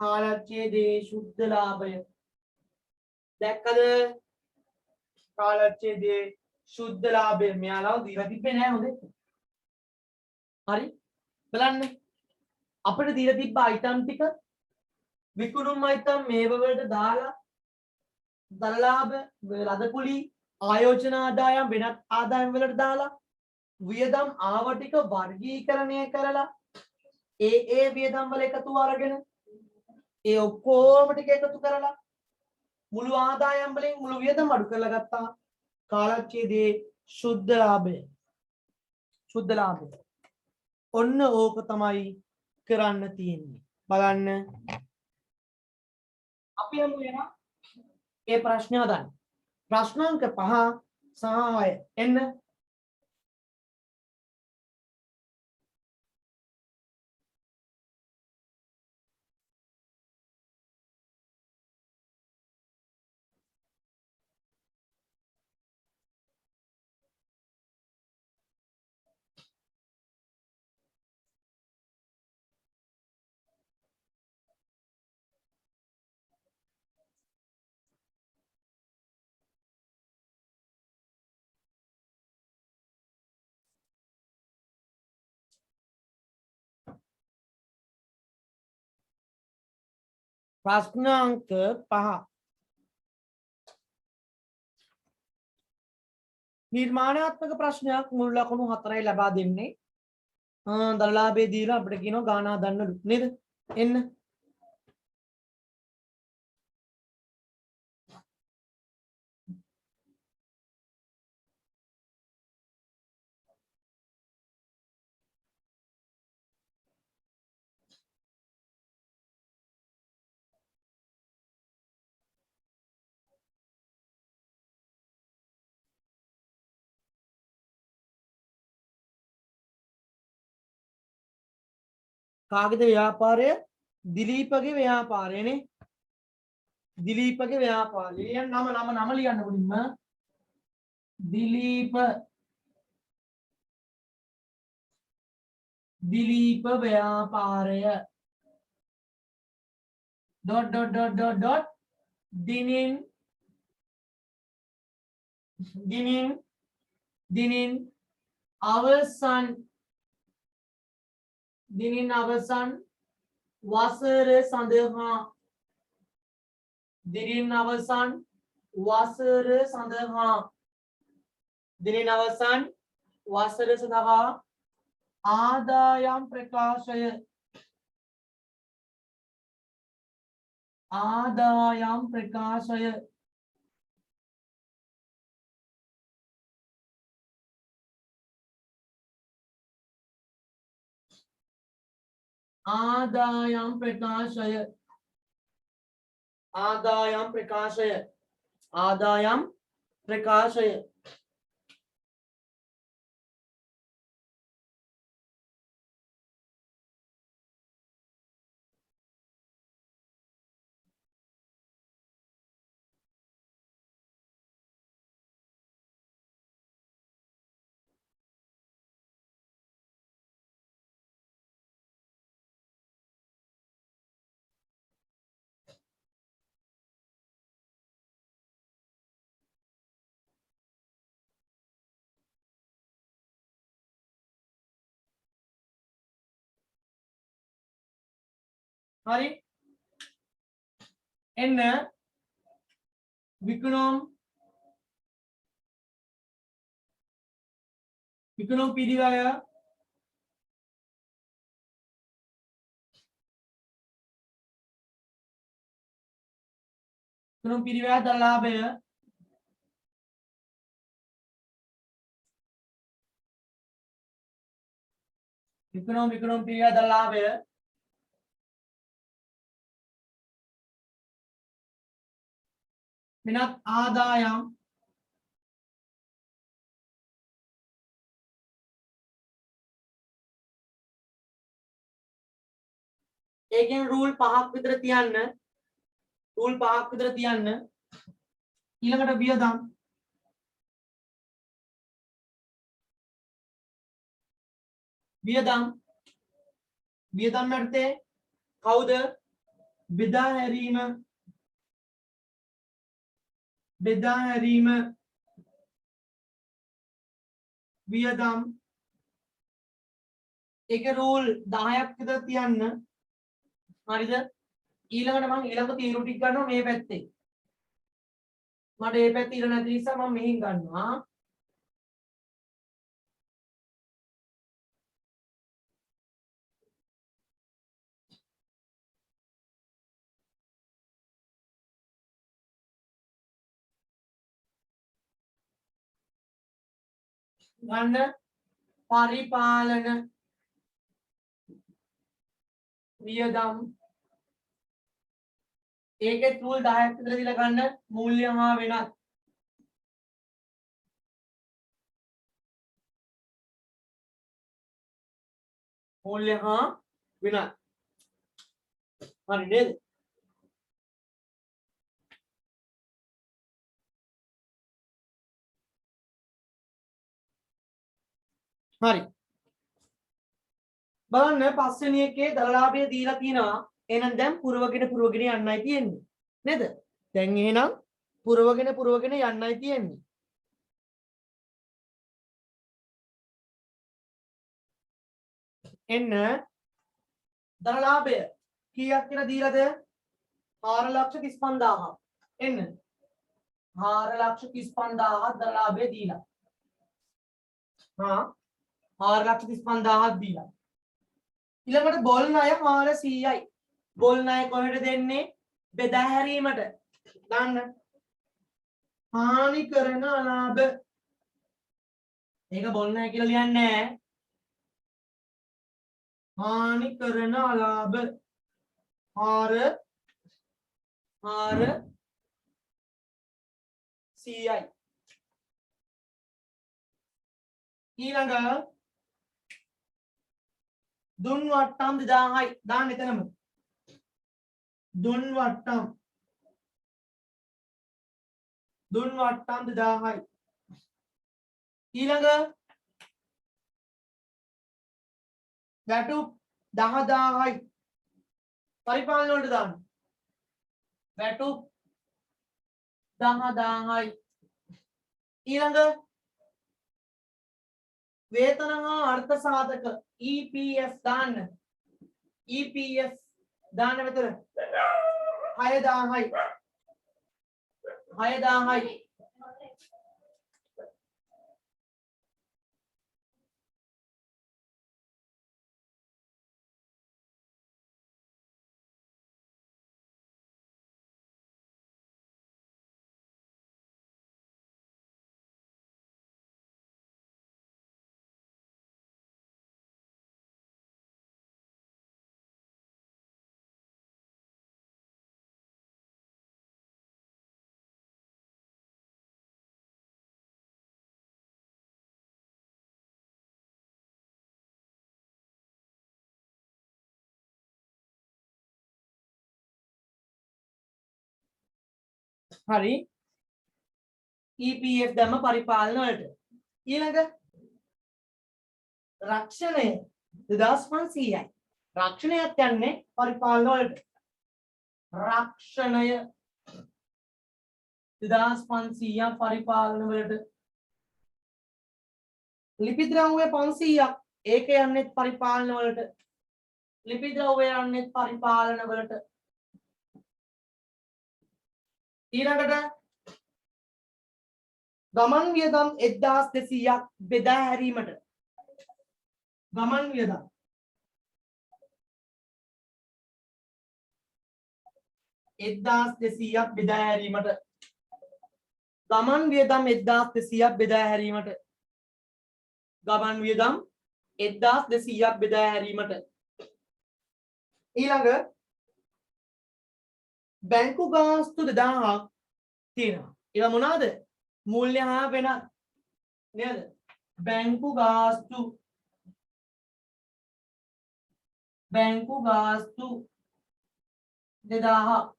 කාලච්ඡේදයේ ශුද්ධ ලාභය දැක්කද? කාලච්ඡේදයේ ශුද්ධ ලාභය මෙයාලව දීලා තිබ්බේ නෑ හොඳේ. හරි බලන්න අපිට දීලා තිබ්බ අයිටම් ටික විකුණුම් අයිටම් මේව වලට දාලා දරලාභ ලදකුලි ආයෝජන ආදායම් වෙනත් ආදායම් වලට දාලා වියදම් ආව ටික වර්ගීකරණය කරලා ඒ වියදම් වල එකතු අරගෙන ඒ ඔක්කොම ටික එකතු කරලා මුළු ආදායම් වලින් මුළු වියදම් අඩු කරලා ගත්තා. කාලච්ඡේදයේ ශුද්ධ ලාභය. ඔන්න ඕක තමයි කරන්න තියෙන්නේ. බලන්න අපි යමු එනවා ඒ ප්‍රශ්න හදන්න. ප්‍රශ්නාංක 5 සහ 6 එන්න. ප්‍රශ්නාංක 5 නිර්මාණාත්මක ප්‍රශ්නයක් මුල් ලකුණු 4යි ලබා දෙන්නේ. දරලාභයේ දීලා අපිට කියනවා ගාන හදන්නලු නේද? එන්න. කාගේද ව්‍යාපාරය? දිලීපගේ ව්‍යාපාරයනේ. දිලීපගේ ව්‍යාපාරය. ලියන්න නම ලියන්න මුලින්ම. දිලීප ව්‍යාපාරය. .. දිනින් අවසන් වසර සඳහා ආදායම් ප්‍රකාශය හරි එන්න විකුණුම් පිළිවෙල විකුණුම් පිරිවැය දර ලාභය විකුණුම් පිරිවැය දර ලාභය වෙනත් ආදායම් ඒකෙන් රූල් 5ක් විතර තියන්න රූල් 5ක් විතර තියන්න ඊළඟට වියදම් වියදම් යටතේ කවුද බෙදා හැරීම වියදම් ඒක රූල් 10ක් විතර තියන්න හරිද ඊළඟට මම ඊළඟ තීරු ටික ගන්නවා මේ පැත්තේ මට මේ පැත්තේ ඉර නැති නිසා මම මෙහින් ගන්නවා ගන්න පරිපාලන වියදම් ඒකේ රූල් 10ක් විතර දීලා ගන්න මූල්‍ය හා වෙනත් මූල්‍ය හා වෙනත් හරි නේද හරි බලන්න පස්වෙනි එකේ දරලාභය දීලා තියෙනවා එහෙනම් දැන් පුරවගෙන යන්නයි තියෙන්නේ නේද දැන් එහෙනම් පුරවගෙන යන්නයි තියෙන්නේ එන්න දරලාභය කීයක් කියලා දීලාද 4,35,000 එන්න 4,35,000 දරලාභය දීලා 4,35,000 දීලා ඊළඟට බොල් ණය 400යි බොල් ණය කොහෙට දෙන්නේ බෙදා හැරීමට ගන්න හානි කරන අලාභ ඒක බොල් ණය කියලා ලියන්නේ නැහැ හානි කරන අලාභ 400යි ඊළඟ දුන් වට්ටම් 2000යි දාන්න එතනම දුන් වට්ටම් 2000යි ඊළඟ වැටුප් 10000යි පරිපාලන වලට දාන්න වැටුප් 10000යි ඊළඟ වේතන හා අර්ථ සාධක EPF දාන්න EPF දාන්න මෙතන 6000යි 6000යි හරි EPF දැම්ම පරිපාලන වලට ඊළඟ රක්ෂණය 2500යි රක්ෂණයත් යන්නේ පරිපාලන වලට රක්ෂණය 2500ක් පරිපාලන වලට ලිපි ද්‍රව්‍ය 500ක් ඒක යන්නේ පරිපාලන වලට ලිපි ද්‍රව්‍ය යන්නේ පරිපාලන වලට ඊළඟට ගමන් වියදම් 1200ක් බෙදා හැරීමට ගමන් වියදම් 1200ක් බෙදා හැරීමට ගමන් වියදම් 1200ක් බෙදා හැරීමට ගමන් වියදම් 1200ක් බෙදා හැරීමට ඊළඟ බැංකු ගාස්තු 2000ක් තියෙනවා. ඒවා මොනවාද? මූල්‍ය හා වෙනත් නේද? බැංකු ගාස්තු 2000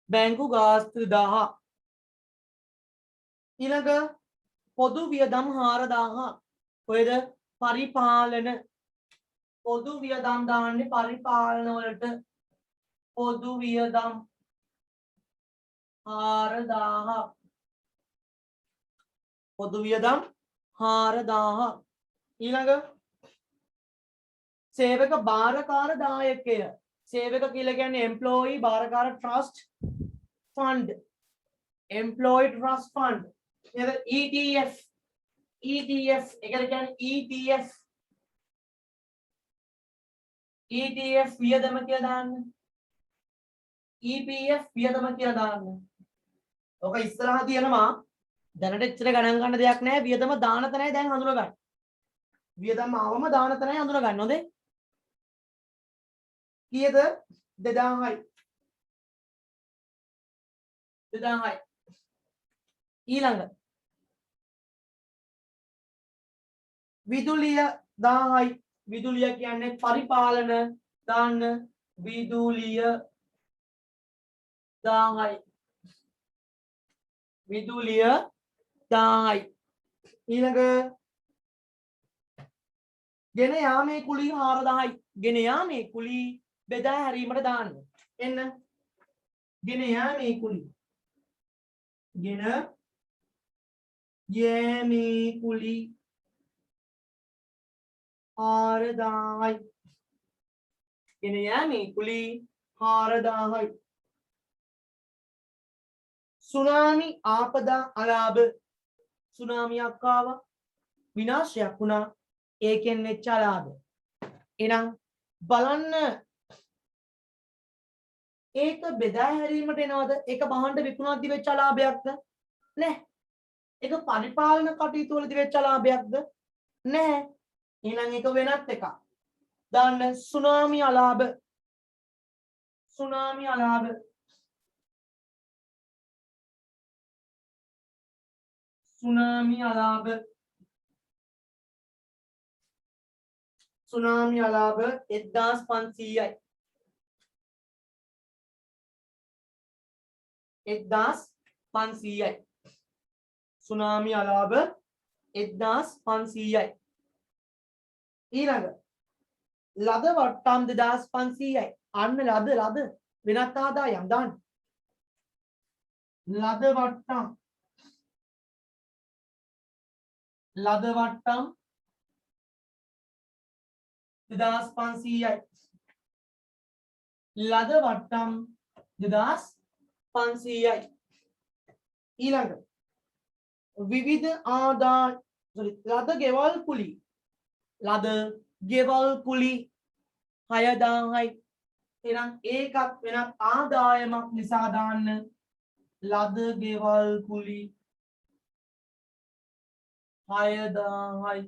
බැංකු ගාස්තු 2000 ඊළඟ පොදු වියදම් 4000 කොහෙද? පරිපාලන පොදු වියදම් දාන්නේ පරිපාලන වලට පොදු වියදම් 4000 පොදු වියදම් 4000 ඊළඟ සේවක භාරකාර දායකය සේවක කියලා කියන්නේ employee භාරකාර trust fund employee trust fund නේද? ETF ETF ඒකට කියන්නේ ETF වියදම කියලා දාන්න EPF වියදම කියලා දාන්න. ඔක ඉස්සරහා තියෙනවා දැනට එච්චර ගණන් ගන්න දෙයක් නැහැ. වියදම දාන තැනයි දැන් හඳුනා ගන්න. වියදම ආවම දාන තැනයි හඳුනා ගන්න. හොඳේ. කීයද? 2000යි. 2000යි. ඊළඟ විදුලිය 1000යි. විදුලිය කියන්නේ පරිපාලන දාන්න විදුලිය 1000යි. විදුලිය 1000යි. ඊළඟ ගෙන යාමේ කුලී 4000යි. ගෙන යාමේ කුලී බෙදා හැරීමට දාන්න. එන්න. ගෙන යාමේ කුලී. ගෙන යාමේ කුලී 4000යි. ගෙන යාමේ කුලී 4000යි. සුනාමි ආපදා අලාභ සුනාමියක් ආවා විනාශයක් වුණා ඒකෙන් වෙච්ච අලාභ එහෙනම් බලන්න ඒක බෙදා හැරීමට එනවද ඒක බහන්න විකුණද්දි වෙච්ච අලාභයක්ද නැහැ ඒක පරිපාලන කටයුතු වලදී වෙච්ච අලාභයක්ද නැහැ එහෙනම් ඒක වෙනත් එකක් දාන්න සුනාමි අලාභ සුනාමි අලාභ Tsunami alaba 1500යි 1500යි Tsunami alaba 1500යි ඊළඟ ලද වට්ටම් 2500යි අන්න ලද වෙනත් ආදායම් දාන්න ලද වට්ටම් ලද වට්ටම් 2500යි ලද වට්ටම් 2500යි ඊළඟ විවිධ ආදාය ලද ගෙවල් කුලි ලද ගෙවල් කුලි 6000යි එහෙනම් ඒකත් වෙනත් ආදායමක් නිසා දාන්න ලද ගෙවල් කුලි 6000යි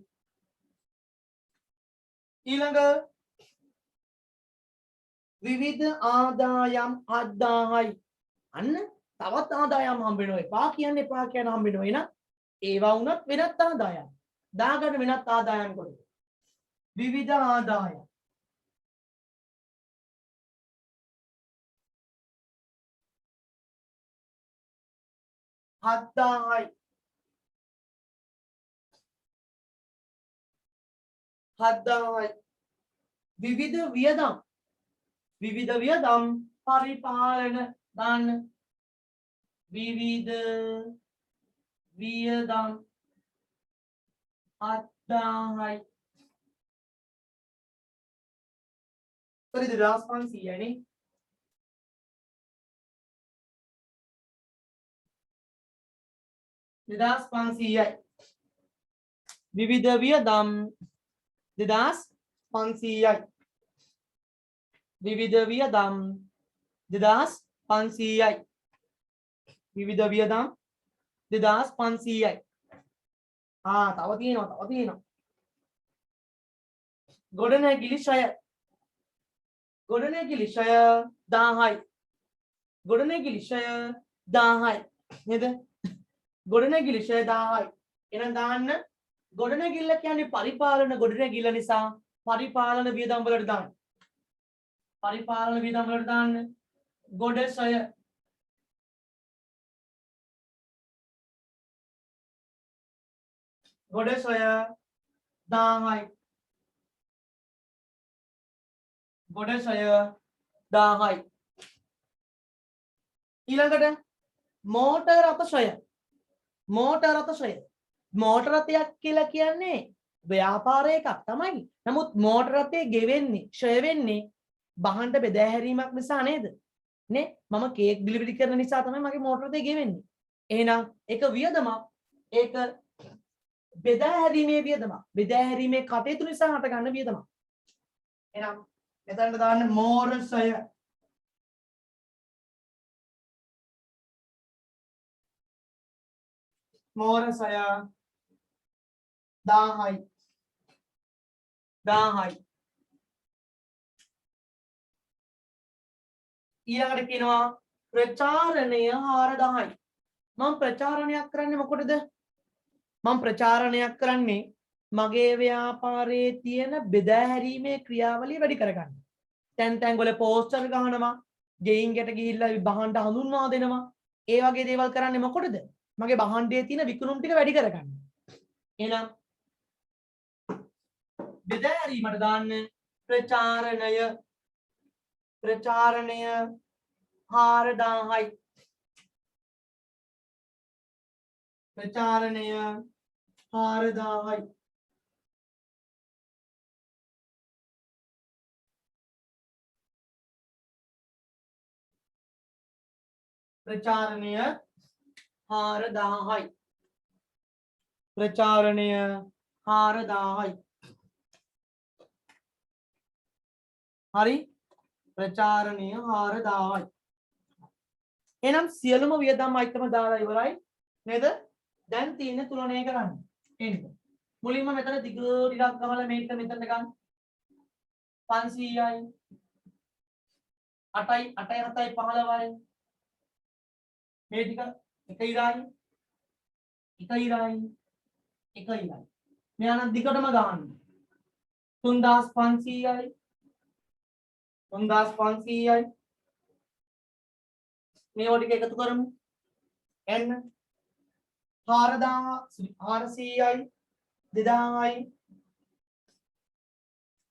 ඊළඟ විවිධ ආදායම් 7000යි අන්න තවත් ආදායම් හම්බ වෙනවා එපා කියන්න හම්බ වෙනවා එහෙනම් ඒවා වුණත් වෙනත් ආදායම් දාගන්න වෙනත් ආදායම් කොට විවිධ ආදායම් 7000යි 7000යි විවිධ වියදම් පරිපාලන දාන්න විවිධ වියදම් 7000යි පරිදි 2500යි නේ 2500යි විවිධ වියදම් 2500යි විවිධ වියදම් 2500යි. විවිධ වියදම් 2500යි. තව තියෙනවා. ගොඩනැගිලි ෂය 1000යි. ගොඩනැගිලි ෂය 1000යි. නේද? ගොඩනැගිලි ෂය 1000යි. එහෙනම් දාන්න ගොඩනැගිල්ල කියන්නේ පරිපාලන ගොඩනැගිල්ල නිසා පරිපාලන වියදම් වලට දාන්න. පරිපාලන වියදම් වලට දාන්න ගොඩ ෂය ගොඩ ෂය 1000යි. ගොඩ ෂය 1000යි. ඊළඟට මෝටර් රථ ෂය. මෝටර් රථ ෂය. මෝටර් රථයක් කියලා කියන්නේ ව්‍යාපාර එකක් තමයි. නමුත් මෝටර් රථයේ ගෙවෙන්නේ ෂය වෙන්නේ බහණ්ඩ බෙදා හැරීමක් නිසා නේද? නේ? මම කේක් ඩිලිවරි කරන නිසා තමයි මගේ මෝටර් රථය ගෙවෙන්නේ. එහෙනම් ඒක වියදමක්. ඒක බෙදා හැරීමේ වියදමක්. බෙදා හැරීමේ කටයුතු නිසා හට ගන්න වියදමක්. එහෙනම් මෙතනට දාන්න මෝටර් ෂය. මෝටර් ෂය 1000යි. 1000යි. ඊළඟට කියනවා ප්‍රචාරණය 4000යි. මම ප්‍රචාරණයක් කරන්නේ මොකටද? මම ප්‍රචාරණයක් කරන්නේ මගේ ව්‍යාපාරයේ තියෙන බෙදා හැරීමේ ක්‍රියාවලිය වැඩි කරගන්න. තැන් තැන් වල පෝස්ටර් ගහනවා, ගෙයින්කට ගිහිල්ලා බහණ්ඩ හඳුන්වා දෙනවා. ඒ වගේ දේවල් කරන්නේ මොකටද? මගේ බහණ්ඩයේ තියෙන විකුණුම් ටික වැඩි කරගන්න. එහෙනම් බෙදා හැරීමට දාන්න ප්‍රචාරණය 4000යි. ප්‍රචාරණය 4000යි. ප්‍රචාරණය 4000යි. ප්‍රචාරණය 4000යි. හරි? ප්‍රචාරණය 4000යි. එහෙනම් සියලුම වියදම් අයිටම දාලා ඉවරයි නේද? දැන් තියෙන්නේ තුලණය කරන්න. එන්න. මුලින්ම මෙතන දිග ටිකක් ගහලා මේක මෙතන ගන්න. 500යි. 8යි 15යි. මේ ටික 1 ඉරයි. 1 ඉරයි. 1 ඉරයි. මෙයානම් දිගටම ගන්න. 3500යි. 3500යි. මේවා ටික එකතු කරමු. n 400යි 2000යි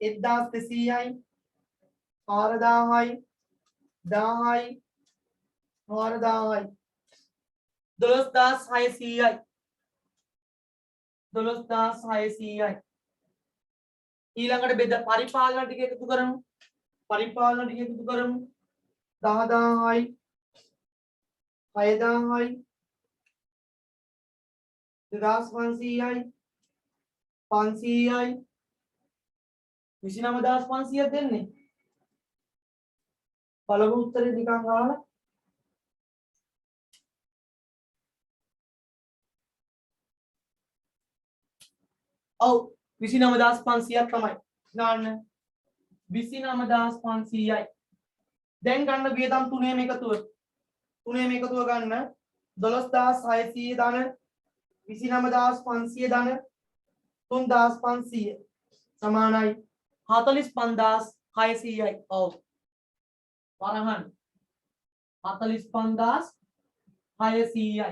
1200යි 4000යි 1000යි 4000යි 12600යි 12600යි. ඊළඟට බෙද පරිපාලන ටික එකතු කරමු. පරිපාලන ටික එකතු කරමු. 10000යි 6000යි 2500යි 500යි 29500ක් දෙන්නේ. පළමු උත්තරේ නිකන් ගහලා ඔව් 29500ක් තමයි. ගන්න 29500යි. දැන් ගන්න වියදම් තුනේම එකතුව. තුනේම එකතුව ගන්න 12600 ධන 29500 ධන 3500 සමානයි 45600යි. ඔව්. වරහන් 45600යි.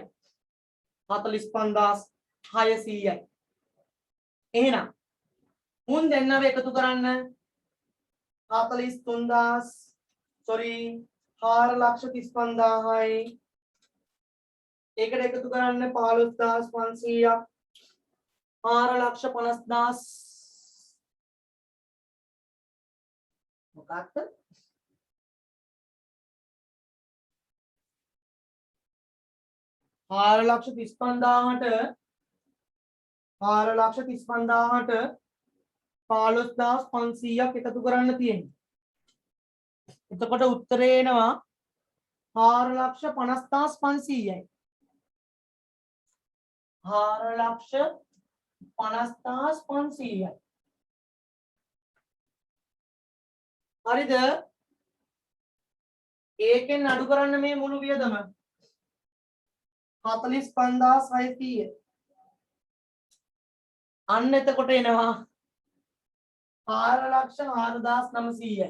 45600යි. එහෙනම් මුන් දෙන්නව එකතු කරන්න 4,35000යි. ඒකට එකතු කරන්න 15500ක් 4,50,000 මොකක්ද? 4,35,000ට 15,500ක් එකතු කරන්න තියෙනවා. එතකොට උත්තරේ එනවා 4,50,500යි. 4,50,500යි. හරිද? ඒකෙන් අඩු කරන්න මේ මුළු වියදම 45,600. අන්න එතකොට එනවා 4,04,900යි.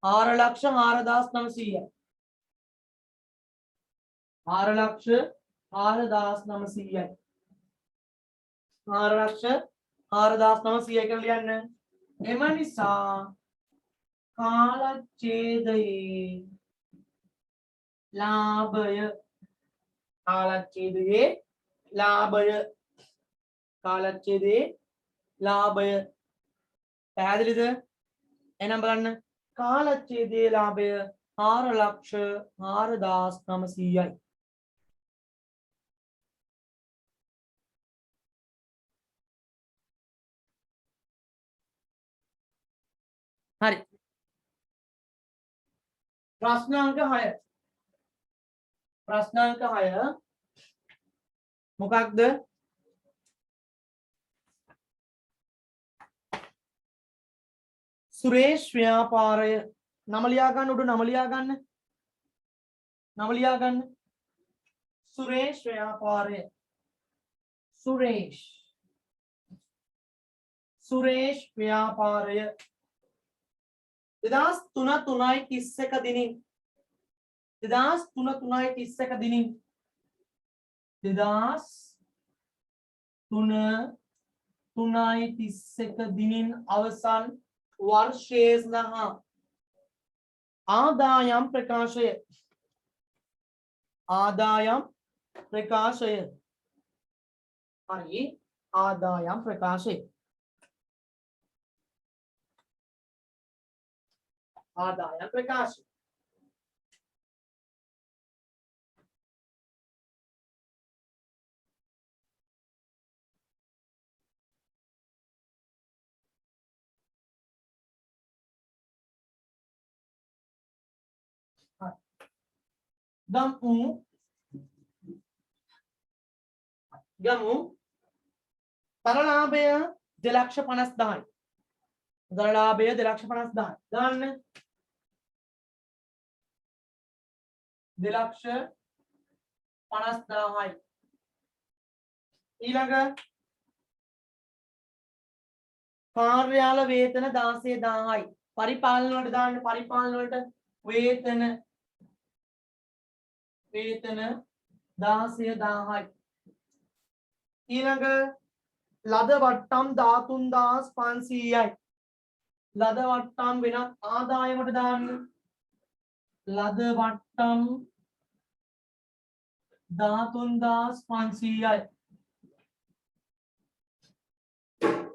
4,04,900යි. 4,04,900යි. 4,04,900යි කියලා ලියන්න. එම නිසා කාලච්ඡේදයේ ලාභය කාලච්ඡේදයේ ලාභය පැහැදිලිද? එහෙනම් බලන්න කාලච්ඡේදයේ ලාභය 4,04,900යි. හරි. ප්‍රශ්නාංක 6. ප්‍රශ්නාංක 6 මොකක්ද? සුරේෂ් ව්‍යාපාරය නම ලියා ගන්න උඩ නම ලියා ගන්න. නම ලියා ගන්න. සුරේෂ් ව්‍යාපාරය. සුරේෂ් ව්‍යාපාරය 2003-3.31 දිනින් 2003-3.31 දිනින් 2003-3.31 දිනින් අවසන් වර්ෂයේ සඳහා ආදායම් ප්‍රකාශය හරි ආදායම් ප්‍රකාශය ගමු තරලාභය 2,50,000යි. තරලාභය 2,50,000 ගන්න 2,50,000යි. ඊළඟ කාර්යාල වේතන 16,000යි. පරිපාලන වලට දාන්න පරිපාලන වලට වේතන 16,000යි. ඊළඟ ලද වට්ටම් 13,500යි. ලද වට්ටම් වෙනත් ආදායමට දාන්න. ලද වට්ටම් 13,500යි.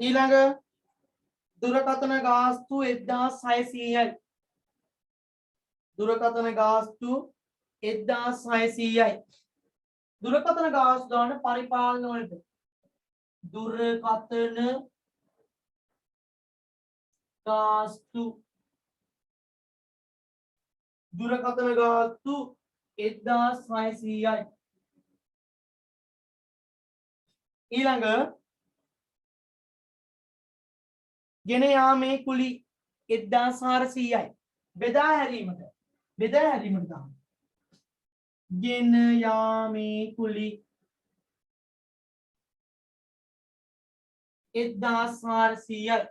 ඊළඟ දුරකථන ගාස්තු 1,600යි. දුරකථන ගාස්තු 1,600යි. දුරකථන ගාස්තු දාන පරිපාලන වලට දුරකථන ගාස්තු 1,600යි. ඊළඟ ගෙන යාමේ කුලි 1,400යි. බෙදා හැරීමට දාන්න. ගෙන යාමේ කුලි 1,400යි.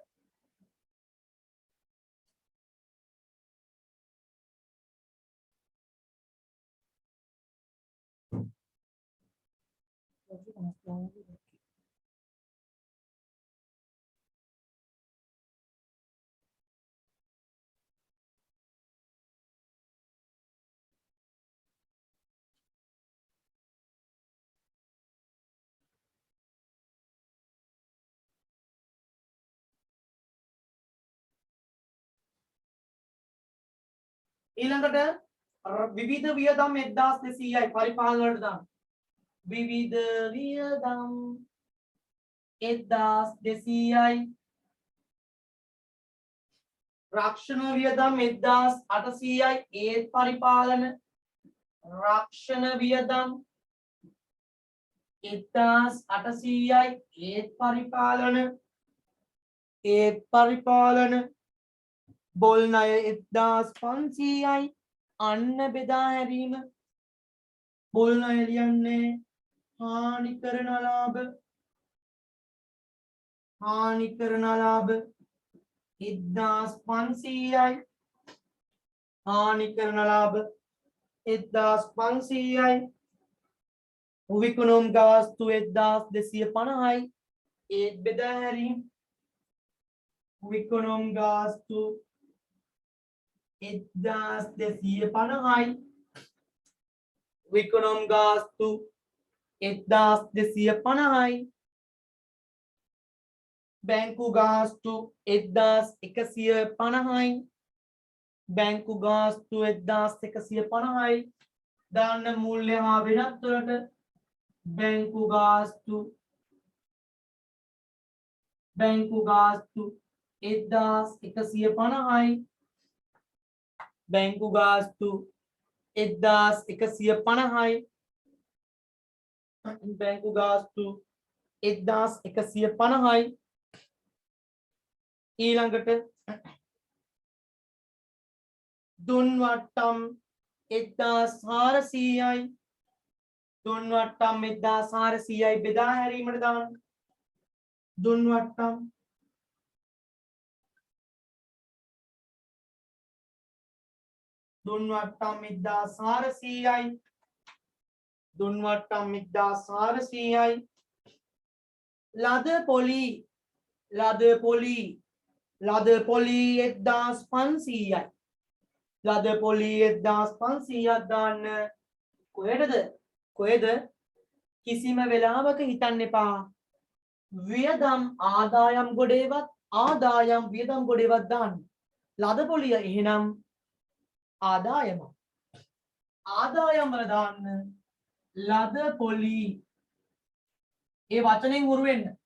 ඊළඟට විවිධ වියදම් 1,200යි පරිපාලන වලට දාන්න. විවිධ වියදම් 1,200යි. රක්ෂණ වියදම් 1,800යි ඒත් පරිපාලන. රක්ෂණ වියදම් 1800යි ඒත් පරිපාලන බොල් ණය 1500යි අන්න බෙදා හැරීම බොල් ණය ලියන්නේ හානි කරන ලාභ 1500යි හානි කරන ලාභ 1500යි විකුණුම් ගාස්තු 1250යි ඒත් බෙදා හැරීම විකුණුම් ගාස්තු 1250යි විකුණුම් ගාස්තු 1250යි බැංකු ගාස්තු 1150යි බැංකු ගාස්තු 1150යි දාන්න මූල්‍ය හා වෙනත් වලට බැංකු ගාස්තු 1150යි බැංකු ගාස්තු 1150යි බැංකු ගාස්තු 1150යි ඊළඟට දුන් වට්ටම් 1400යි දුන් වට්ටම් 1400යි බෙදා හැරීමට දාන්න දුන් වට්ටම් 1400යි දුන් වට්ටම් 1400යි ලද පොලි 1500යි ලද පොලි 1500ක් දාන්න කොහෙද කිසිම වෙලාවක හිතන්න එපා වියදම් ආදායම් ගොඩේවත් ආදායම් වියදම් ගොඩේවත් දාන්න ලද පොලිය එහෙනම් ආදායම වල දාන්න ලද පොලි ඒ වචනෙන් හුරු වෙන්න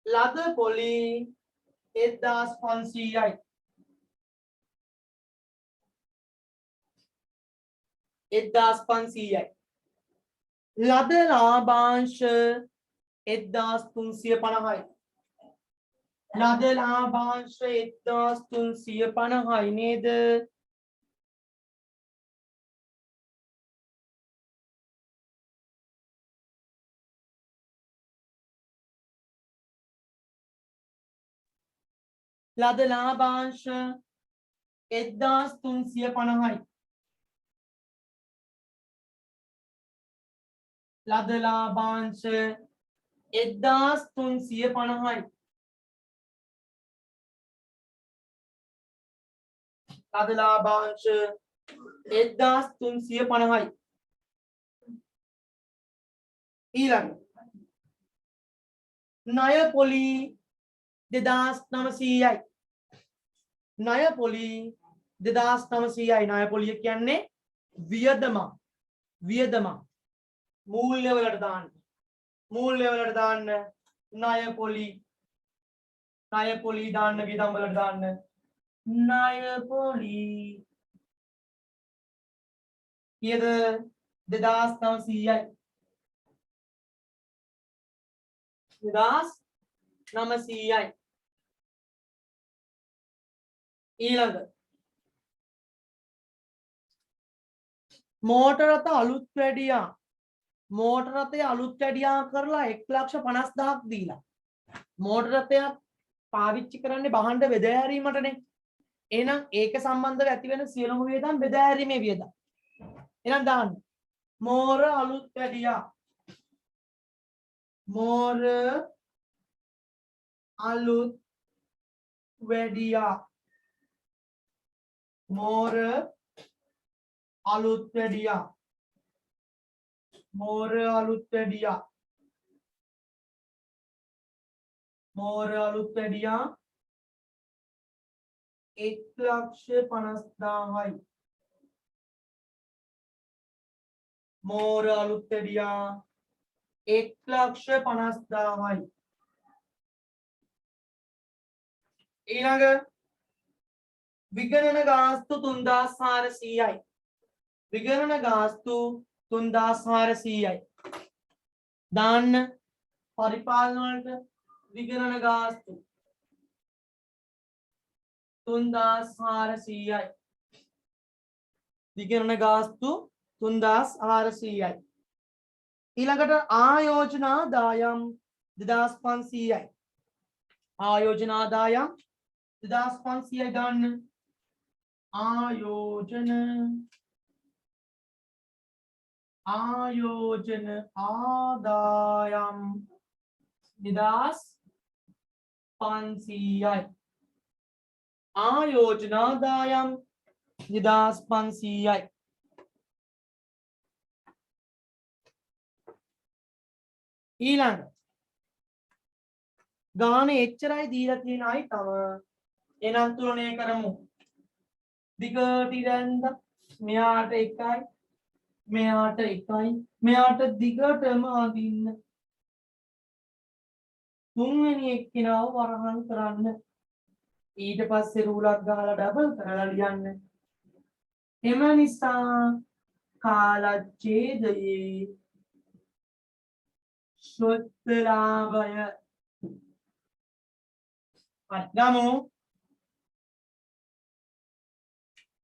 ලද පොලි 1500යි ලද ලාභාංශ 1350යි ලද ලාභාංශ 1350යි නේද ලද ලාභාංශ 1350යි ලද ලාභාංශ 1350යි ලද ලාභාංශ 1350යි ඊළඟ ණය පොලි 2900යි ණය පොලි 2900යි ණය පොලිය කියන්නේ වියදම මූල්‍ය වලට දාන්න ණය පොලි දාන්න වියදම් වලට දාන්න ණය පොලි කීයද 2900යි 2900යි ඊළඟ මෝටර රථ අලුත් වැඩියා මෝටර රථය අලුත් වැඩියා කරලා 1,50,000ක් දීලා මෝටර රථයක් පාවිච්චි කරන්නේ බහඬ බෙදා හැරීමටනේ එහෙනම් ඒක සම්බන්ධව ඇති වෙන සියලුම වියදම් බෙදා හැරීමේ වියදම් එහෙනම් දාන්න මෝර අලුත් වැඩියා මෝර අලුත් වැඩියා මෝර අලුත් වැඩියා මෝර අලුත් වැඩියා මෝර අලුත් වැඩියා 1,50,000යි මෝර අලුත් වැඩියා 1,50,000යි ඊළඟ විගණන ගාස්තු 3,400යි විකරණ ගාස්තු 3400යි. දාන්න පරිපාලන වලට විකරණ ගාස්තු 3400යි. විකරණ ගාස්තු 3400යි. ඊළඟට ආයෝජන ආදායම් 2500යි. ආයෝජන ආදායම් 2500යි ගන්න. ආයෝජන ආදායම් 2500යි. ආයෝජන ආදායම් 2500යි. ඊළඟ ගාන එච්චරයි දීලා තියෙන අය තව එනම් තුලණය කරමු. දිගට ඉරන්ද මෙයාට 1යි මෙයාට 1යි මෙයාට දිගටම අදින්න. තුන්වෙනි එක්කිනාව වරහන් කරන්න. ඊට පස්සේ රූලක් ගහලා ඩබල් කරලා ලියන්න. එම නිසා කාලච්ඡේදයේ ශුද්ධලාභය අත්ගමු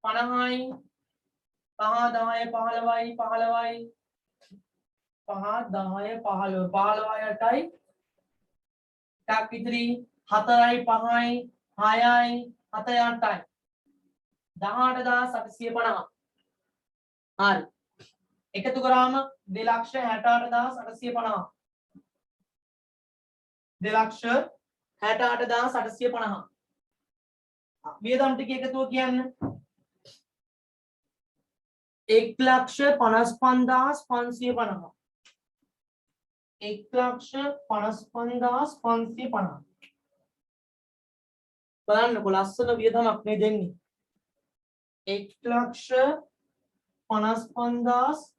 50යි 5 10 15යි 15යි 5 10 15 15යි ටක් ඉදිරි 4යි 5යි 6යි 7යි 8යි 18850. හරි. එකතු කරාම 268850. 268850. වියදම් ටික එකතුව කියන්න. 1,55,550. 1,55,550. බලන්නකො ලස්සන වියදමක් නේ දෙන්නේ. 1,55,000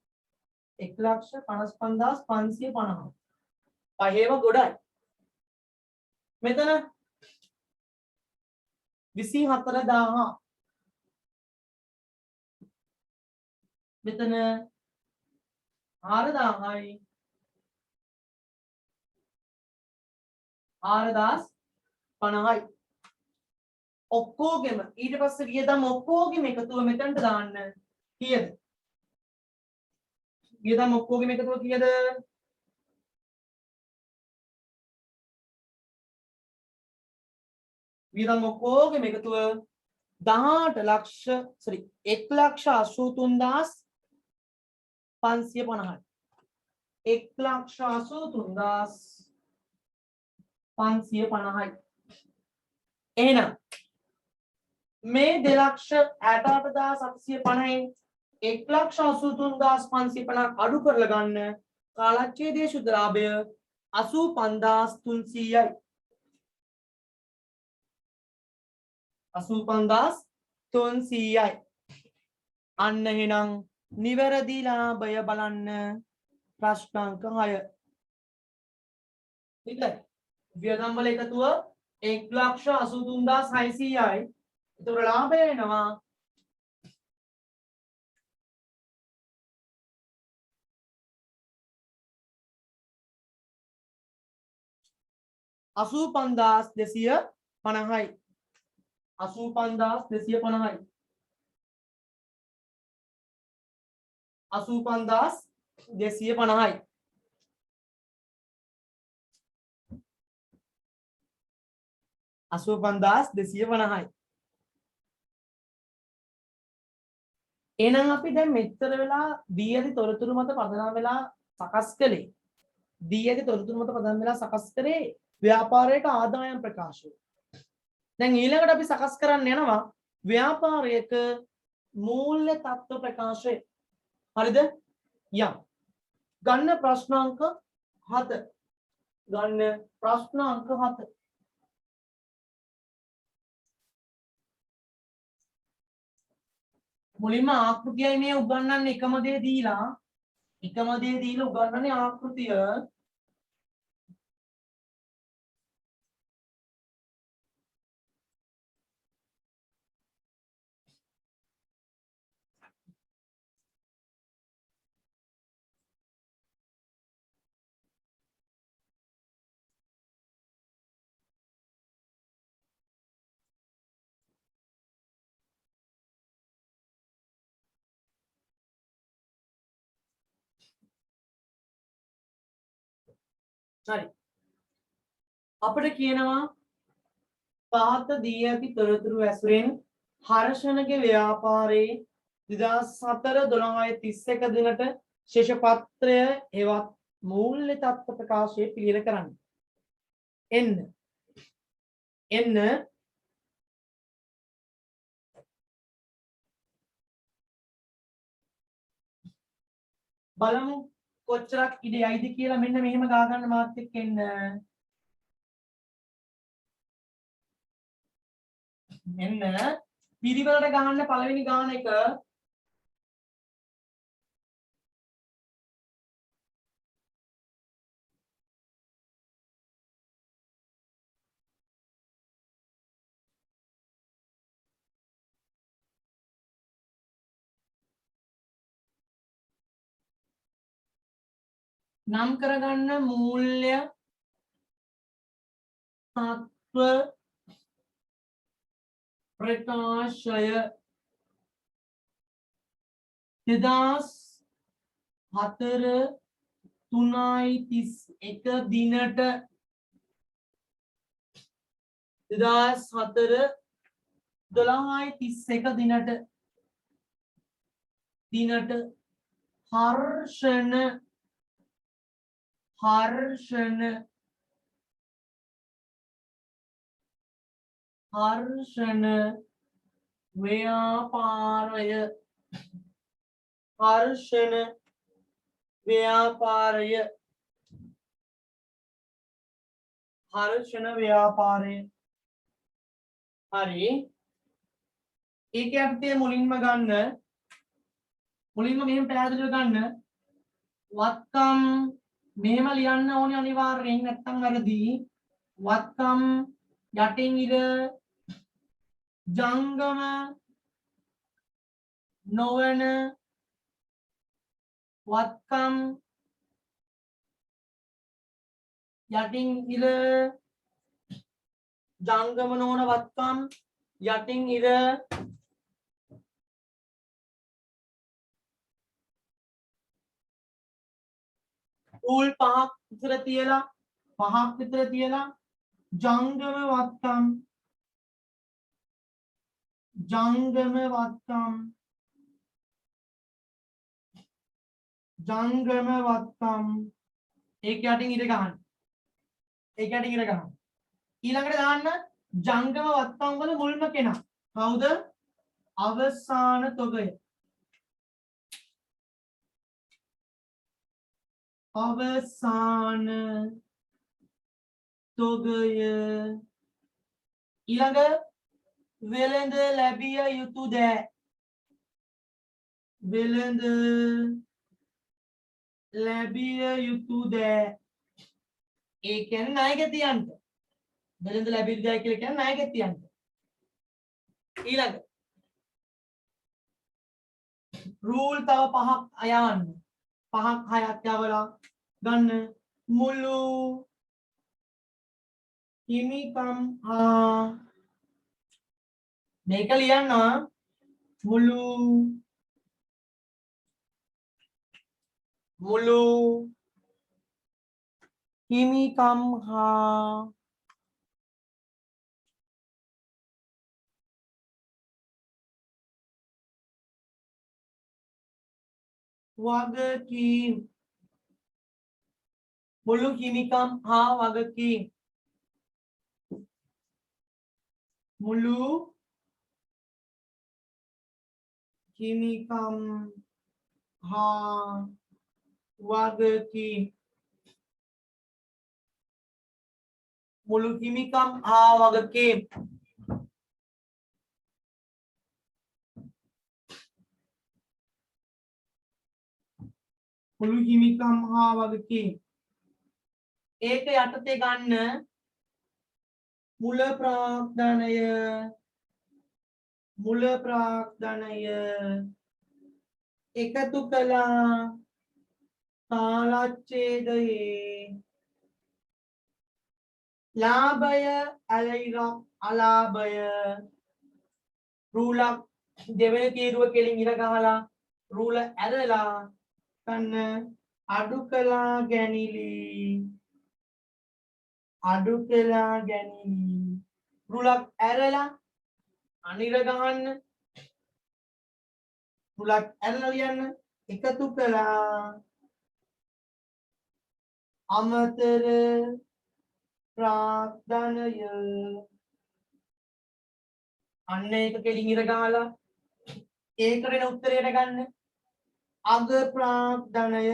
1,55,550. පහේම ගොඩයි. මෙතන 24,000. මෙතන 4,000යි 4,050යි. ඔක්කොගෙම ඊට පස්සේ වියදම් ඔක්කොගෙම එකතුව මෙතනට දාන්න. කීයද? වියදම් ඔක්කොගෙම එකතුව කීයද? වියදම් ඔක්කොගෙම එකතුව 1,83,550යි. 1,83,550යි. එහෙනම් මේ 2,68,750න් 1,83,550 අඩු කරලා ගන්න. කාලච්ඡේදයේ ශුද්ධ ලාභය 85,300යි. 85,300යි. අන්න එහෙනම් නිවැරදි ලාභය බලන්න ප්‍රශ්නාංක 6. හරිද? වියදම් වල එකතුව 1,83,600යි. ඒතර ලාභය වෙනවා 85,250යි. 85,250යි. 85,250යි. එහෙනම් අපි දැන් මෙච්චර වෙලා දී ඇති තොරතුරු මත පදනම් වෙලා සකස් කළේ. දී ඇති තොරතුරු මත පදනම් වෙලා සකස් කරේ ව්‍යාපාරයක ආදායම් ප්‍රකාශය. දැන් ඊළඟට අපි සකස් කරන්න යනවා ව්‍යාපාරයක මූල්‍ය තත්ත්ව ප්‍රකාශය. හරිද? යම්. ගන්න ප්‍රශ්නාංක 7. ගන්න ප්‍රශ්නාංක 7. මුලින්ම ආකෘතියයි මේ උගන්වන්නේ එකම දේ දීලා උගන්වන්නේ ආකෘතිය. හරි. අපිට කියනවා පහත දී ඇති තොරතුරු ඇසුරෙන් හර්ෂණගේ ව්‍යාපාරයේ 2004-12-31 දිනට ශේෂ පත්‍රය හෙවත් මූල්‍ය තත්ත්ව ප්‍රකාශය පිළියෙල කරන්න. එන්න බලමු කොච්චරක් ඉඩ යයිද කියලා. මෙන්න මෙහෙම ගා ගන්න මාත් එක්ක එන්න. මෙන්න පිරිවෙලට ගහන්න පළවෙනි ගාන එක නම් කරගන්න මූල්‍ය තත්ත්ව ප්‍රකාශය 2004-3-31 දිනට 2004-12-31 දිනට හර්ෂණ ව්‍යාපාරය හරි. ඒක යටතේ මුලින්ම මෙහෙම පැහැදිලිව ගන්න. වත්කම් මෙහෙම ලියන්න ඕනේ අනිවාර්යෙන්, නැත්තම් වැරදි. වත්කම් යටින් ඉර ජංගම නොවන වත්කම් යටින් ඉර ජංගම නොවන වත්කම් යටින් ඉර රූල් පහක් විතර තියලා ජංගම වත්කම් ඒක යටින් ඉර ගන්න. ඊළඟට දාන්න ජංගම වත්කම් වල මුල්ම කෙනා කවුද? අවසාන තොගය. ඊළඟ වෙළඳ ලැබිය යුතු දෑ. ඒ කියන්නේ ණයගැතියන්ට. වෙළඳ ලැබිය යුතු දෑ කියලා කියන්නේ ණයගැතියන්ට. ඊළඟ රූල් තව 5ක් අයවන්න. 5ක් 6ක් යවලා ගන්න. මුළු හිමිකම් හා මේක ලියනවා. මුළු හිමිකම් හා වගකීම්. මුළු හිමිකම් හා වගකීම්. ඒක යටතේ ගන්න මුල ප්‍රාග්ධනය එකතු කළා කාලච්ඡේදයේ ලාභය අලාභය රූලක් දෙවෙනි තීරුව කෙලින් ඉර ගහලා රූල ඇරලා ගන්න අඩු කළා ගැනිලි අඩු කළා ගැනීම රුලක් ඇරලා අනිර ගහන්න රුලක් ඇරලා ලියන්න එකතු කළා අමතර ප්‍රාග්ධනය අන්න ඒක කෙලින් ඉර ගහලා ඒකට එන උත්තරයට ගන්න අග ප්‍රාග්ධනය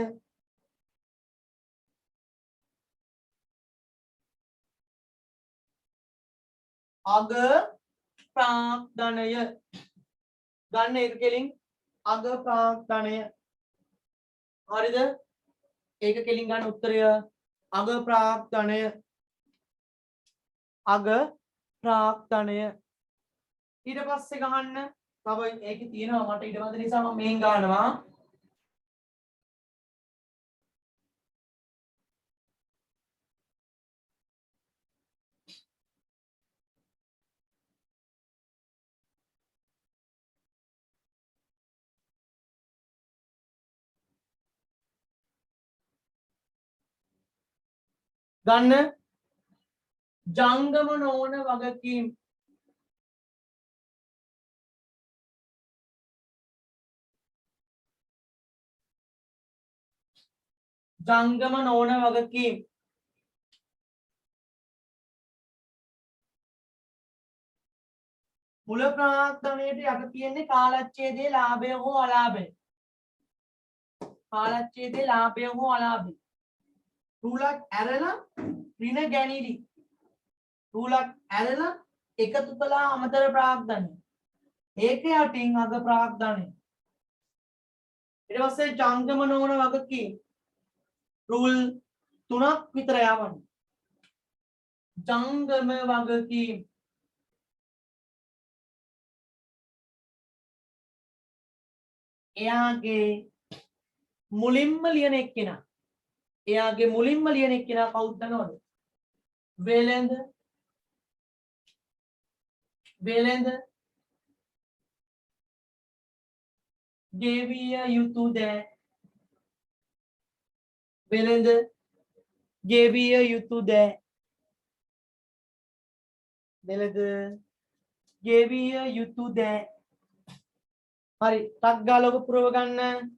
අග ප්‍රාග්ධනය ගන්න ඒක කෙලින් අග ප්‍රාග්ධනය හරිද ඒක කෙලින් ගන්න උත්තරය අග ප්‍රාග්ධනය අග ප්‍රාග්ධනය ඊට පස්සේ ගහන්න තව ඒකේ තියෙනවා මට ඊට පස්සේ නිසා මම මේන් ගන්නවා ගන්න ජංගම නොවන වගකීම් ජංගම නොවන වගකීම් මුල ප්‍රාග්ධනයට යට තියෙන්නේ කාලච්ඡේදයේ ලාභය හෝ අලාභය කාලච්ඡේදයේ ලාභය හෝ අලාභය රුලක් ඇරලා ඍණ ගැනීමයි රුලක් ඇරලා එකතු කළා අමතර ප්‍රාග්ධනය ඒක යටින් අග ප්‍රාග්ධනය ඊට පස්සේ ජංගම නොවන වගකීම් රූල් 3ක් විතර යවන්න ජංගම වගකීම් එයාගේ මුලින්ම ලියන එක්කෙනා එයාගේ මුලින්ම ලියන එක්කෙනා කවුද දන්නවද වෙළඳ ගෙවිය යුතු දෑ වෙළඳ ගෙවිය යුතු දෑ වෙළඳ ගෙවිය යුතු දෑ හරි ටක් ගාලා ඔබ පුරව ගන්න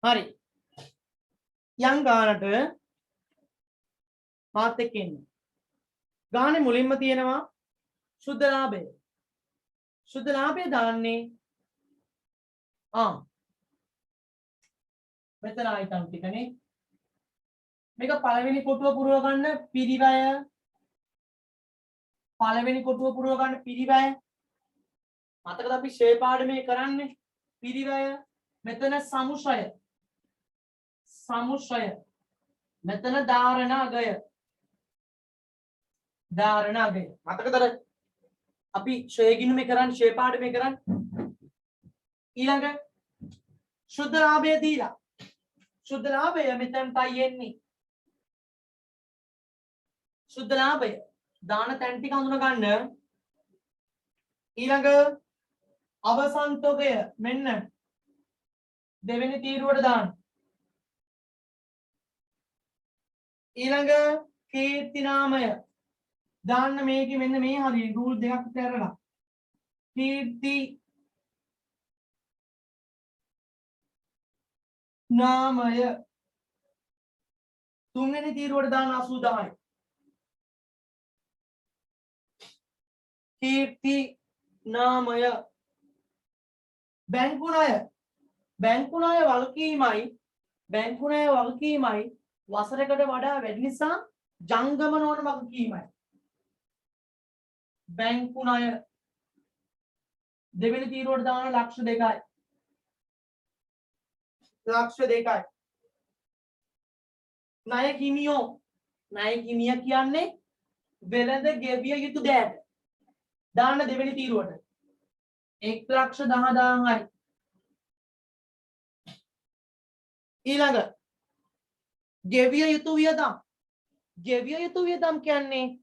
හරි යම් ගානට මාත් එක්ක එන්න ගානේ මුලින්ම තියෙනවා සුද්ධ ලාභය දාන්නේ මෙතන ආයිතම් ටිකනේ මේක පළවෙනි කොටුව පුරව ගන්න පිරිවැය පළවෙනි කොටුව පුරව ගන්න පිරිවැය මතකද අපි ෂේ පාඩමේ කරන්නේ පිරිවැය මෙතන සමුෂය මෙතන ධාරණාගය මතකද අපි ෂේ ගිණුමේ කරන්නේ ෂේ පාඩමේ කරන්නේ ඊළඟ ශුද්ධ ලාභය දීලා ශුද්ධ ලාභය මෙතනටයි එන්නේ ශුද්ධ ලාභය දාන තැන් ටික හඳුන ගන්න ඊළඟ අවසන්තකය මෙන්න දෙවෙනි තීරුවට දාන්න ඊළඟ කීර්ති නාමය දාන්න මේකේ මෙන්න මේ හරිය රූල් දෙකක් කරලා කීර්ති නාමය තුන්වෙනි තීරුවට දාන්න 80,000යි කීර්ති නාමය බැංකු ණය වගකීමයි වසරකට වඩා වැඩි නිසා ජංගම නොවන වගකීමයි බැංකු ණය දෙවෙනි තීරුවට දාන ලක්ෂ 2යි ණය හිමියෝ කියන්නේ වෙළඳ ගෙවිය යුතු දෑට දාන්න දෙවෙනි තීරුවට 1,10,000යි ඊළඟ ගෙවිය යුතු වියදම් කියන්නේ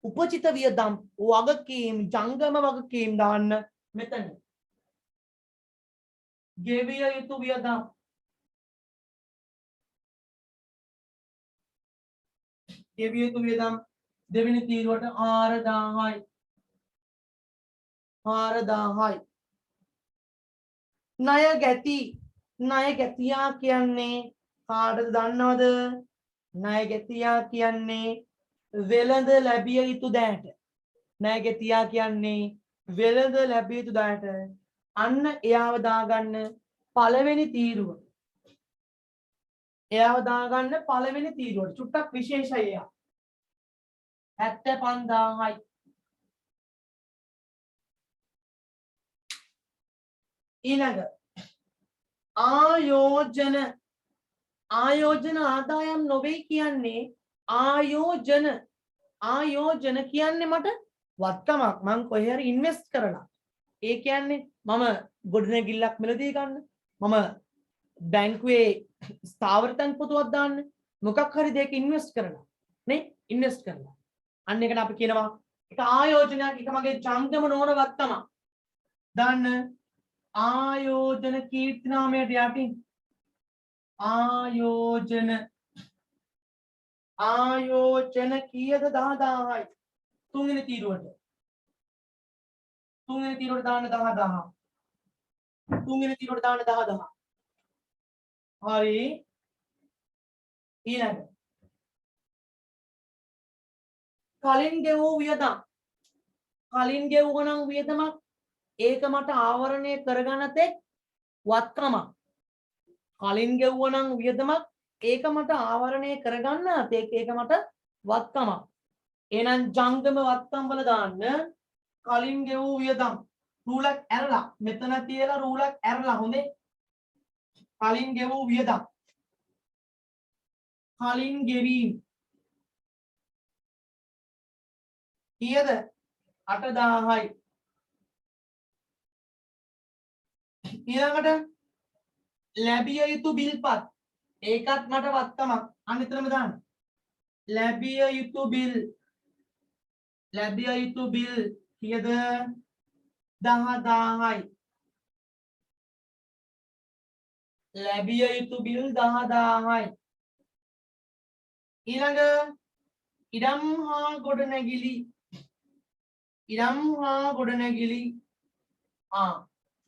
උපචිත වියදම් වගකීම් ජංගම වගකීම් දාන්න මෙතන ගෙවිය යුතු වියදම් දෙවෙනි තීරුවට 4,000යි ණය ගැතියා කියන්නේ කාටද දන්නවද ණය ගැතියා කියන්නේ වෙළඳ ලැබිය යුතු දෑට අන්න එයාව දාගන්න පළවෙනි තීරුවට චුට්ටක් විශේෂයි එයා 75,000යි ඊළඟ ආයෝජන ආදායම් නොවේ කියන්නේ ආයෝජන කියන්නේ මට වත්කමක් මං කොහේ හරි ඉන්වෙස්ට් කරලා ඒ කියන්නේ මම ගොඩනැගිල්ලක් මිලදී ගන්න මම බැංකුවේ ස්ථාවර තැන්පතුවක් දාන්න මොකක් හරි දෙයක ඉන්වෙස්ට් කරලා අන්න එකට අපි කියනවා ඒක ආයෝජනයක් ඒක මගේ ජංගම නොවන වත්කම දාන්න ආයෝජන කීර්ති නාමයට යටින් ආයෝජන කීයද 10,000යි තුන්වෙනි තීරුවට දාන්න 10,000 හරි ඊළඟ කලින් ගෙවුවනම් වියදමක් ඒක මට ආවරණය කරගන්න තෙක් වත්කමක් කලින් ගෙවුවනම් වියදමක් ඒක මට ආවරණය කරගන්න තෙක් ඒක මට වත්කමක් එහෙනම් ජංගම වත්කම් වල දාන්න කලින් ගෙවූ වියදම් රූලක් ඇරලා මෙතන තියලා රූලක් ඇරලා හොඳේ කලින් ගෙවූ වියදම් කලින් ගෙවීම කීයද 8,000යි ඊළඟට ලැබිය යුතු බිල්පත් ඒකත් මට වත්තමක් අන්න එතනම දාන්න ලැබිය යුතු බිල් කීයද 10,000යි ලැබිය යුතු බිල් 10,000යි ඊළඟ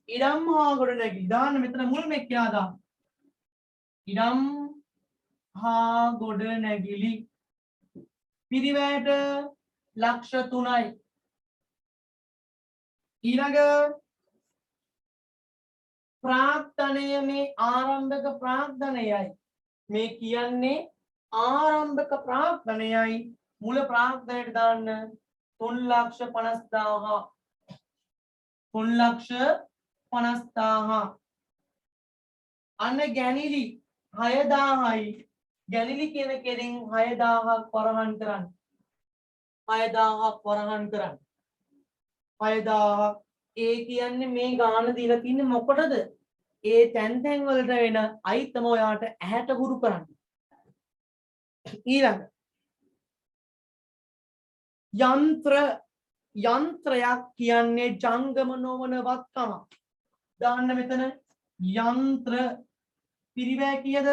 ඉඩම් හා ගොඩනැගිලි දාන්න මෙතන මුල් මෙක්කයා දාන්න ඉඩම් හා ගොඩනැගිලි පිරිවැයට ලක්ෂ 3යි ඊළඟ ප්‍රාග්ධනය මේ ආරම්භක ප්‍රාග්ධනයයි මේ කියන්නේ ආරම්භක ප්‍රාග්ධනයයි මුල ප්‍රාග්ධනයට දාන්න 3,50,000 3,50,000 අන්න ගැනිලි 6,000යි ගැනිලි කියන කෙලින් 6,000ක් වරහන් කරන්න 6,000ක් වරහන් කරන්න 6,000ක් ඒ කියන්නේ මේ ගාන දීලා තින්නේ මොකටද ඒ තැන් තැන් වලට වෙන අයිතම ඔයාට ඇහැට හුරු කරන්න ඊළඟ යන්ත්‍රයක් කියන්නේ ජංගම නොවන වත්කම දාන්න මෙතන යන්ත්‍ර පිරිවැය කීයද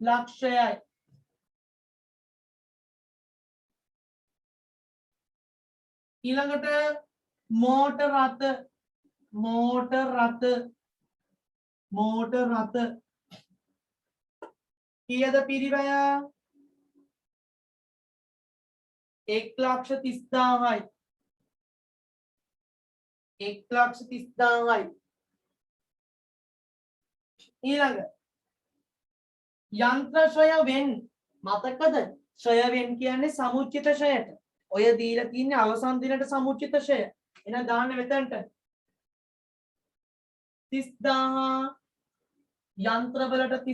ලක්ෂයයි ඊළඟට මෝටර රථ කීයද පිරිවැය 1,30,000යි 1,30,000යි ඊළඟ යන්ත්‍රශය වෙන් මතකද ශය වෙන් කියන්නේ සමුච්චිත ශයට ඔය දීලා තින්නේ අවසන් දිනට සමුච්චිත ශය එන දාන්න මෙතනට 30,000 යන්ත්‍රවලට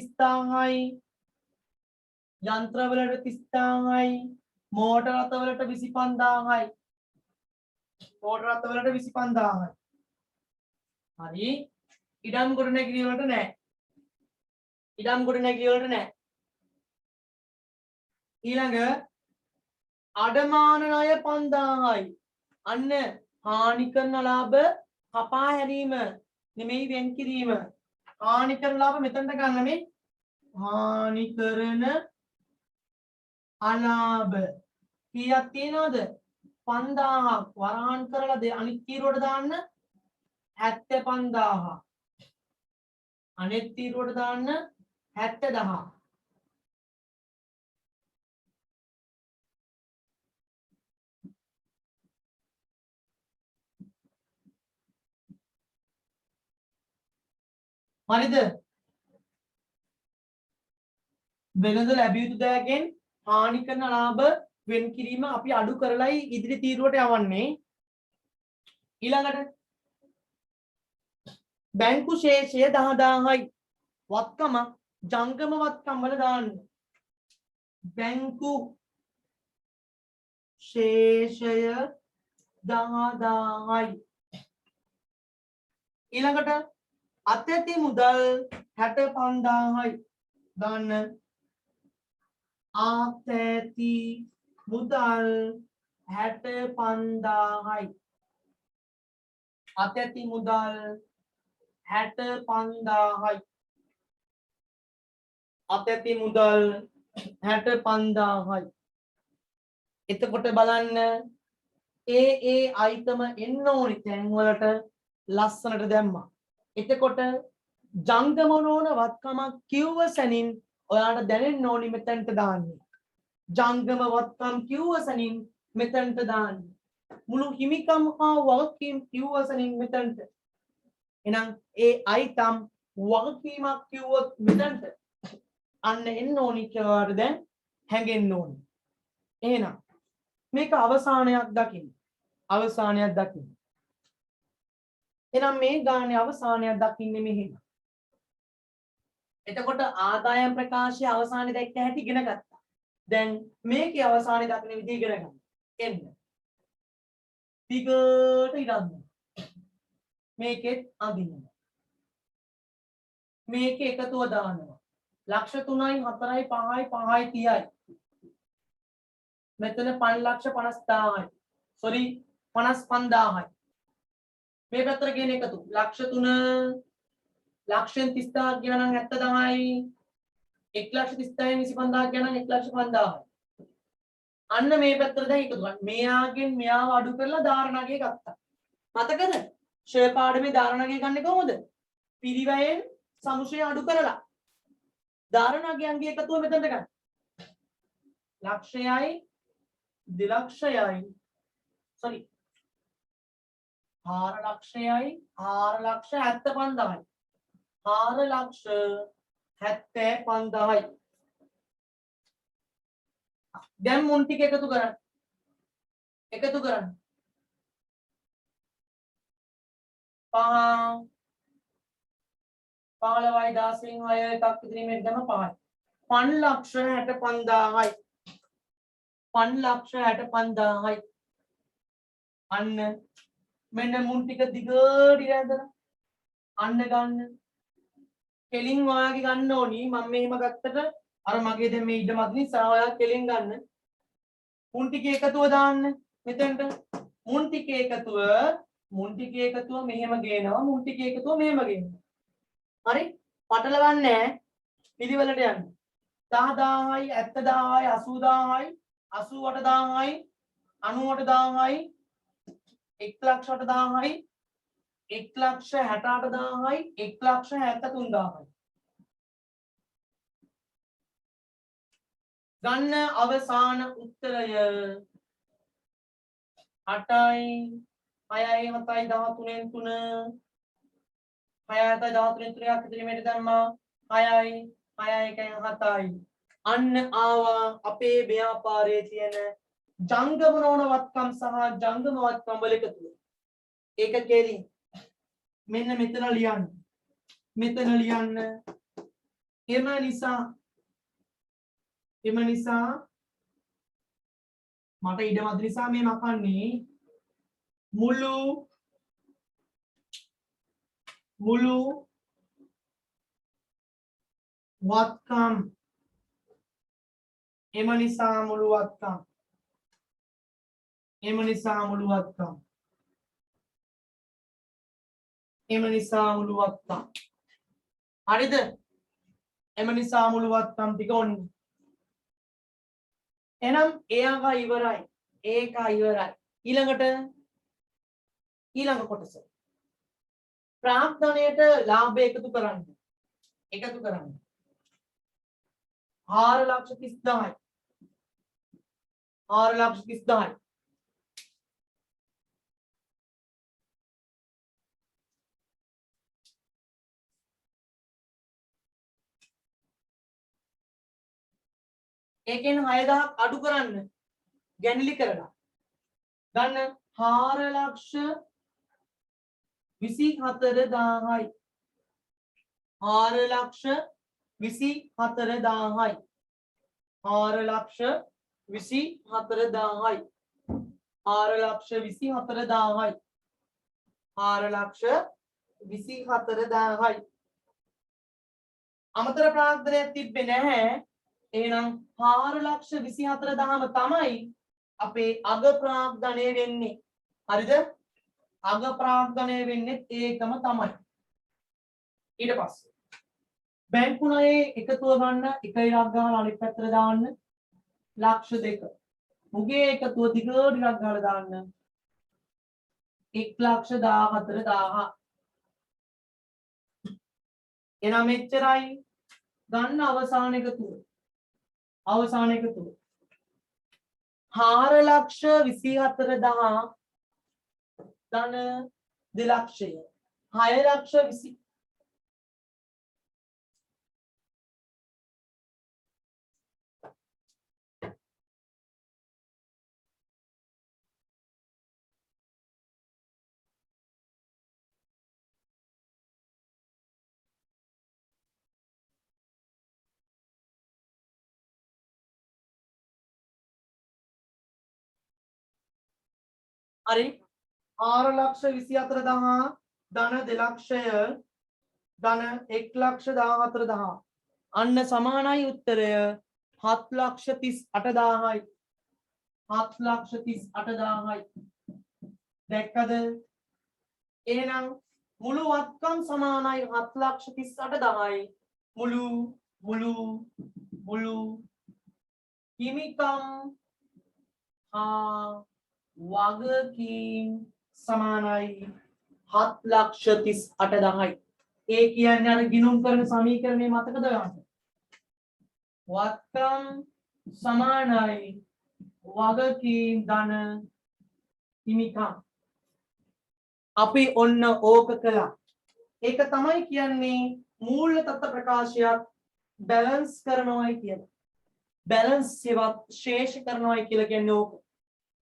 30,000යි මෝටර රථවලට 25,000යි හරි ඉඩම් ගොඩනැගිලි වලට නෑ ඊළඟ අඩමාන ණය 5,000යි අන්න හානි කරන ලාභ කපා හැරීම නෙමෙයි වෙන් කිරීම හානි කරන ලාභ මෙතනට ගන්න මේ හානි කරන අලාභ කීයක් තියනවද 5,000ක් වරහන් කරලා අනිත් තීරුවට දාන්න 75,000 අනිත් තීරුවට දාන්න 70,000 හරිද වෙනද ලැබිය යුතු දෑගෙන් හානි කරන ලාභ වෙන් කිරීම අපි අඩු කරලයි ඉදිරි තීරුවට යවන්නේ ඊළඟට බැංකු ශේෂය 10,000යි වත්කම ජංගම වත්කම් වල දාන්න බැංකු ශේෂය 10,000යි ඊළඟට අත්‍යති මුදල් 65,000යි දාන්න ආතැති මුදල් 65,000යි අතැති මුදල් 65,000යි අතැති මුදල් 65,000යි එතකොට බලන්න ඒ අයිටම එන්න ඕනි තැන් වලට ලස්සනට දැම්මා එතකොට ජංගම නොවන වත්කමක් කිව්ව සැනින් ඔයාලට දැනෙන්න ඕනි මෙතනට දාන්නේ ජංගම වත්කම් කිව්ව සැනින් මෙතනට දාන්නේ මුළු හිමිකම් හා වගකීම් කිව්ව සැනින් මෙතනට එහෙනම් ඒ අයිටම් වගකීමක් කිව්වොත් මෙතනට අන්න එන්න ඕනි කියලා දැන් හැංගෙන්න ඕනි එහෙනම් මේක අවසානයක් දකින්න එහෙනම් මේ ගානේ අවසානයක් දකින්නේ මෙහෙම එතකොට ආදායම් ප්‍රකාශය අවසානයේ දැක්ක හැටි ඉගෙන ගත්තා. දැන් මේකේ අවසානයේ දකින විදිහ ඉගෙන ගන්න. එන්න. ටිකට ඉරන්න. මේකෙත් අඳින්න. මේකේ එකතුව දානවා. ලක්ෂ 3යි 4යි 5යි 5යි 30යි. මෙතන 5,50,000යි. sorry 55,000යි. මේ පැත්තට කියන එකතු. ලක්ෂ 3 ලක්ෂයෙන් 30,000ක් ගියා නම් 70,000යි 1,30,000න් 25,000ක් ගියා නම් 1,05,000යි අන්න මේ පැත්තට දැන් එකතු කරන්න මෙයාගෙන් මෙයාව අඩු කරලා ධාරණාගය ගත්තා මතකද ෂේ පාඩමේ ධාරණාගය ගන්නේ කොහොමද පිරිවැයෙන් සමුෂය අඩු කරලා ධාරණාගයන්ගේ එකතුව මෙතනට ගන්න ලක්ෂයයි 2,00,000යි sorry 4,00,000යි 4,75,000යි 4,75,000යි දැන් මුන් ටික එකතු කරන්න 5 15යි 16න් 6 එකක් ඉදිරියට දැම්ම 5යි 5,65,000යි 5,65,000යි අන්න මෙන්න මුන් ටික දිගට ඉරඳලා අන්න ගන්න කෙලින් ඔයාගේ ගන්න ඕනි මම මෙහෙම ගත්තට අර මගේ දැන් මේ ඉඩ මත නිසා ඔයා කෙලින් ගන්න මුන් ටික එකතුව දාන්න මෙතෙන්ට මුන් ටික එකතුව මෙහෙම ගේනවා මුන් ටික එකතුව මෙහෙම ගේනවා හරි පටලවන්නේ නැහැ පිළිවෙලට යන්න 10000යි 70000යි 80000යි 88000යි 98000යි 1,08,000යි 1,68,000යි 1,73,000යි ගන්න අවසාන උත්තරය 8යි 6යි 7යි 13න් 3 6යි 7යි 13න් 3ක් ඉදිරියට දැම්මා 6යි 6යි 7යි අන්න ආවා අපේ ව්‍යාපාරයේ තියෙන ජංගම නොවන වත්කම් සහ ජංගම වත්කම් වල එකතුව ඒක කෙලින් මෙන්න මෙතන ලියන්න එම නිසා මට ඉඩ මත නිසා මේ මකන්නේ මුළු වත්කම් එම නිසා මුළු වත්කම් හරිද එම නිසා මුළු වත්කම් ටික ඔන්න එහෙනම් ඒක ඉවරයි ඊළඟ කොටස ප්‍රාග්ධනයට ලාභය එකතු කරන්න 4,30,000යි 4,30,000යි ඒකෙන් 6,000ක් අඩු කරන්න ගැනලි කරලා ගන්න 4,24,000යි 4,24,000යි 4,24,000යි 4,24,000යි 4,24,000යි අමතර ප්‍රාග්ධනයක් තිබ්බේ නැහැ එහෙනම් 4,24,000ම තමයි අපේ අග ප්‍රාග්ධනය වෙන්නේ හරිද අග ප්‍රාග්ධනය වෙන්නේ ඒකම තමයි ඊට පස්සේ බැංකු ණයේ එකතුව ගන්න එක ඉරක් ගහලා අනිත් පැත්තට දාන්න 1,02,000 මුගේ එකතුව දිගට ඉරක් ගහලා දාන්න 1,14,000 එනම් මෙච්චරයි ගන්න අවසාන එකතුව 4,24,000 ධන 2,00,000 6,20,000 හරි 4,24,000 ධන 2,00,000 ධන 1,14,000 අන්න සමානයි උත්තරය 7,38,000යි 7,38,000යි දැක්කද එහෙනම් මුළු වත්කම් සමානයි 7,38,000යි මුළු හිමිකම් වගකීම් සමානයි 7,38,000යි ඒ කියන්නේ අර ගිණුම් කරන සමීකරණය මතකද ඔයාලට වත්කම් සමානයි වගකීම් ධන හිමිකම් අපි ඔන්න ඕක කළා ඒක තමයි කියන්නේ මූල්‍ය තත්ත්ව ප්‍රකාශයක් බැලන්ස් කරනවායි කියලා බැලන්ස් සේවත් ශේෂ කරනවායි කියලා කියන්නේ ඕක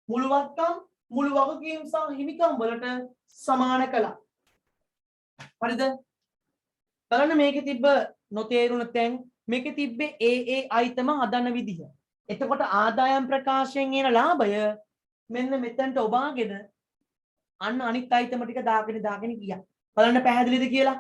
මුළු වත්කම් මුළු වගකීම් සහ හිමිකම් වලට සමාන කළා හරිද? බලන්න මේකේ තිබ්බ නොතේරුණ තැන් මේකේ තිබ්බේ ඒ අයිතම හදන විදිහ. එතකොට ආදායම් ප්‍රකාශයෙන් එන ලාභය මෙන්න මෙතනට ඔබාගෙන අන්න අනිත් අයිතම ටික දාගෙන ගියා. බලන්න පැහැදිලිද කියලා?